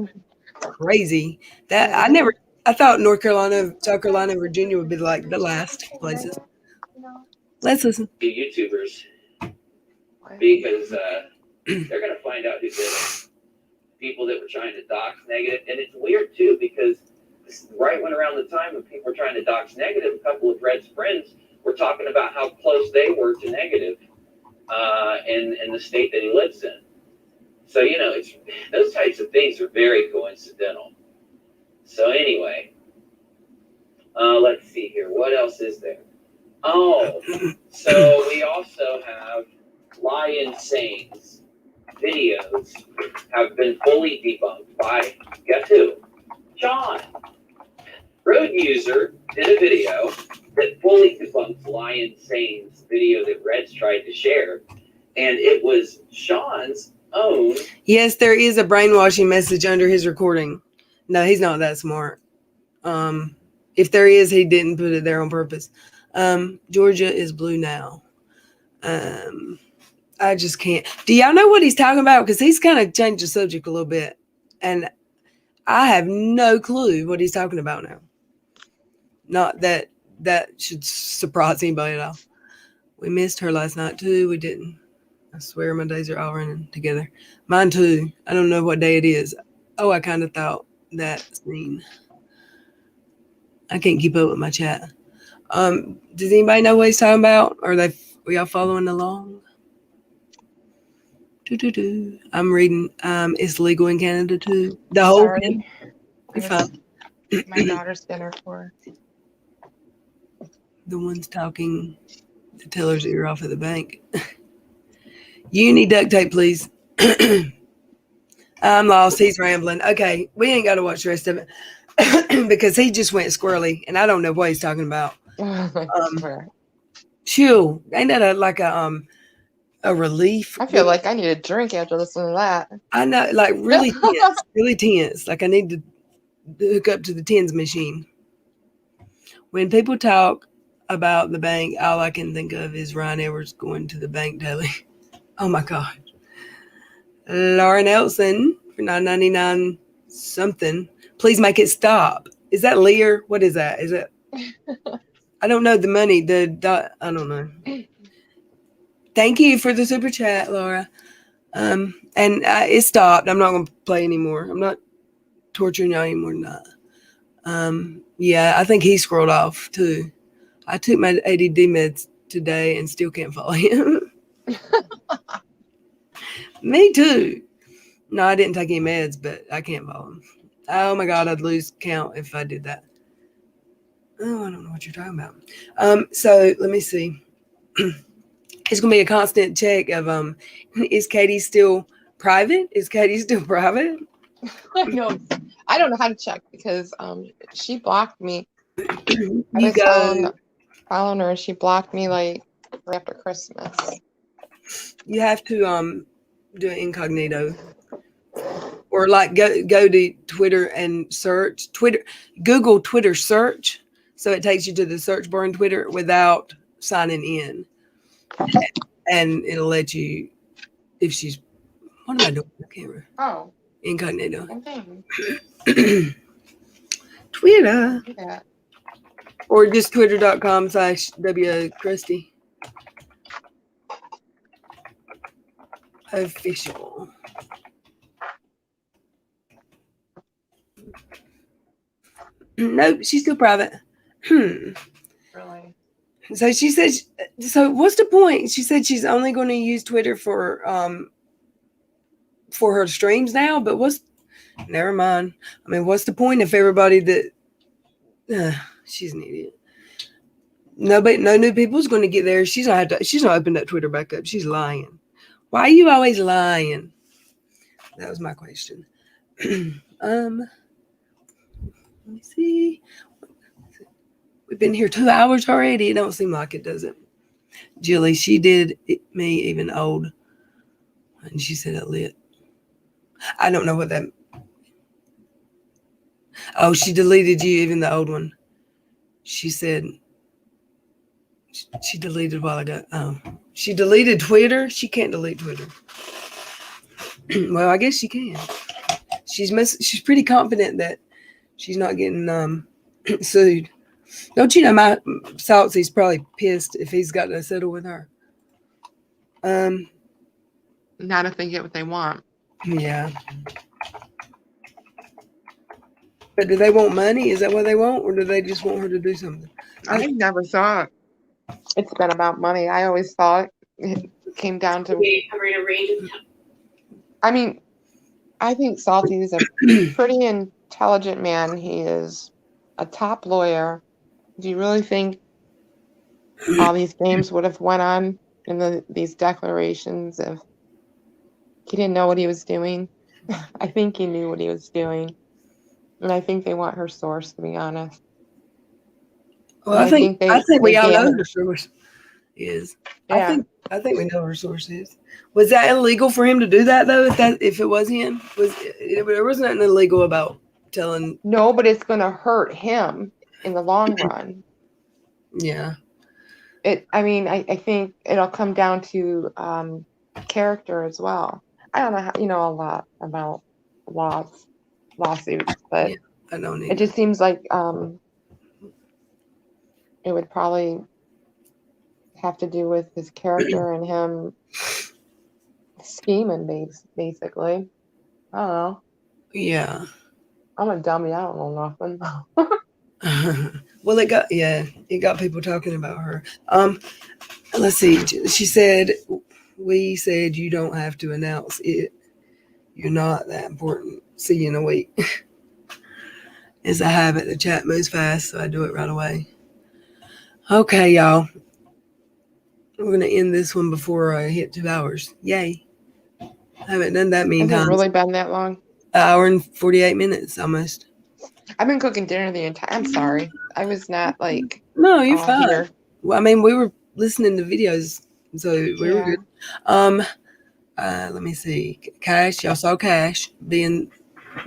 crazy. I thought North Carolina, South Carolina, and Virginia would be like the last places. Let's listen. YouTubers, because they're going to find out who did it. People that were trying to dox negative. And it's weird, too, because right when around the time when people were trying to dox negative, a couple of Red's friends were talking about how close they were to negative in the state that he lives in. So, you know, it's those types of things are very coincidental. So anyway, let's see here. What else is there? Oh, so we also have Lion Sane's videos have been fully debunked by, guess who? John. Road User did a video that fully debunks Lion Sane's video that Reds tried to share. And it was Sean's own. Yes, there is a brainwashing message under his recording. No, he's not that smart. If there is, he didn't put it there on purpose. Georgia is blue now. I just can't. Do y'all know what he's talking about? Because he's kind of changed the subject a little bit. And I have no clue what he's talking about now. Not that that should surprise anybody at all. We missed her last night too. We didn't. I swear my days are all running together. Mine too. I don't know what day it is. Oh, I kind of thought that scene. I can't keep up with my chat. Does anybody know what he's talking about? Are y'all following along? I'm reading. It's legal in Canada too. The whole thing. You're fine. My daughter's dinner for The ones talking the teller's ear off at the bank. Uni duct tape, please. I'm lost. He's rambling. Okay, we ain't got to watch the rest of it because he just went squirrely, and I don't know what he's talking about. Chill. Ain't that like a relief? I feel like I need a drink after listening to that. I know, like really tense, really tense. Like I need to hook up to the tens machine. When people talk about the bank, all I can think of is Ryan Edwards going to the bank daily. Oh my God. Laura Nelson for $9.99 something. Please make it stop. Is that Lear? What is that? Is it? I don't know the money. I don't know. Thank you for the super chat, Laura. And it stopped. I'm not going to play anymore. I'm not torturing y'all anymore than that. Yeah, I think he scrolled off too. I took my ADD meds today and still can't follow him. Me too. No, I didn't take any meds, but I can't follow him. Oh my God, I'd lose count if I did that. Oh, I don't know what you're talking about. So let me see. It's gonna be a constant check of is Katie still private? Is Katie still private? I know. I don't know how to check because she blocked me. You go following her and she blocked me like right after Christmas. You have to do it incognito. Or like go to Twitter and search Google Twitter search. So it takes you to the search bar in Twitter without signing in. And it'll let you if she's what am I doing with the camera? Oh. Incognito. Okay. Twitter. Yeah. Or just twitter.com/WCrusty. Official. Nope, she's still private. Really? So she said, so what's the point? She said she's only going to use Twitter for her streams now, but never mind. I mean, what's the point if everybody that, she's an idiot. No new people's going to get there. She's not open that Twitter back up. She's lying. Why are you always lying? That was my question. Let me see. We've been here 2 hours already. It don't seem like it, does it? Jilly, she did me even old. And she said it lit. I don't know what that. Oh, she deleted you, even the old one. She said she deleted a while ago. Oh, she deleted Twitter. She can't delete Twitter. Well, I guess she can. She's pretty confident that she's not getting sued. Don't you know my Saltsy's probably pissed if he's got to settle with her. Not if they get what they want. Yeah. But do they want money? Is that what they want? Or do they just want her to do something? I never thought it's been about money. I always thought it came down to. I mean, I think Salty is a pretty intelligent man. He is a top lawyer. Do you really think all these games would have went on in these declarations if he didn't know what he was doing? I think he knew what he was doing. And I think they want her source, to be honest. Well, I think we all know her source is. Yeah. I think we know her source is. Was that illegal for him to do that though? If it was him, there was nothing illegal about telling. No, but it's going to hurt him in the long run. Yeah. I think it'll come down to character as well. I don't know how, a lot about lawsuits, but yeah, I don't it just seems like it would probably have to do with his character and him scheming, basically. I don't know. Yeah. I'm a dummy. I don't know nothing. Well, it got people talking about her. Let's see. She said, "We said you don't have to announce it. You're not that important. See you in a week." As I have it, the chat moves fast, so I do it right away. Okay, y'all. We're gonna end this one before I hit 2 hours. Yay! I haven't done that many Has times. it really been that long? An hour and 48 minutes almost. I've been cooking dinner the entire. I'm sorry. I was not like. No, you're fine. Here. Well, I mean, we were listening to videos, so we were good. Let me see. Cash, y'all saw Cash being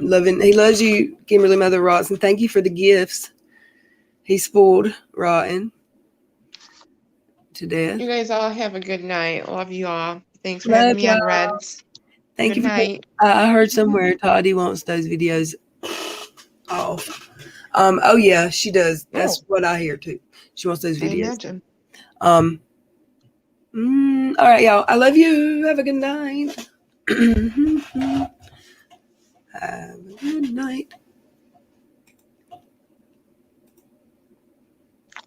loving. He loves you, Kimberly Mother Rots, and thank you for the gifts. He spoiled Rotten to death. You guys all have a good night. Love you all. Thanks for having me on Reds. Thank good you. Night. I heard somewhere Toddy wants those videos off. Oh yeah, she does. That's what I hear too. She wants those videos. I imagine. All right, y'all. I love you. Have a good night. Have a good night.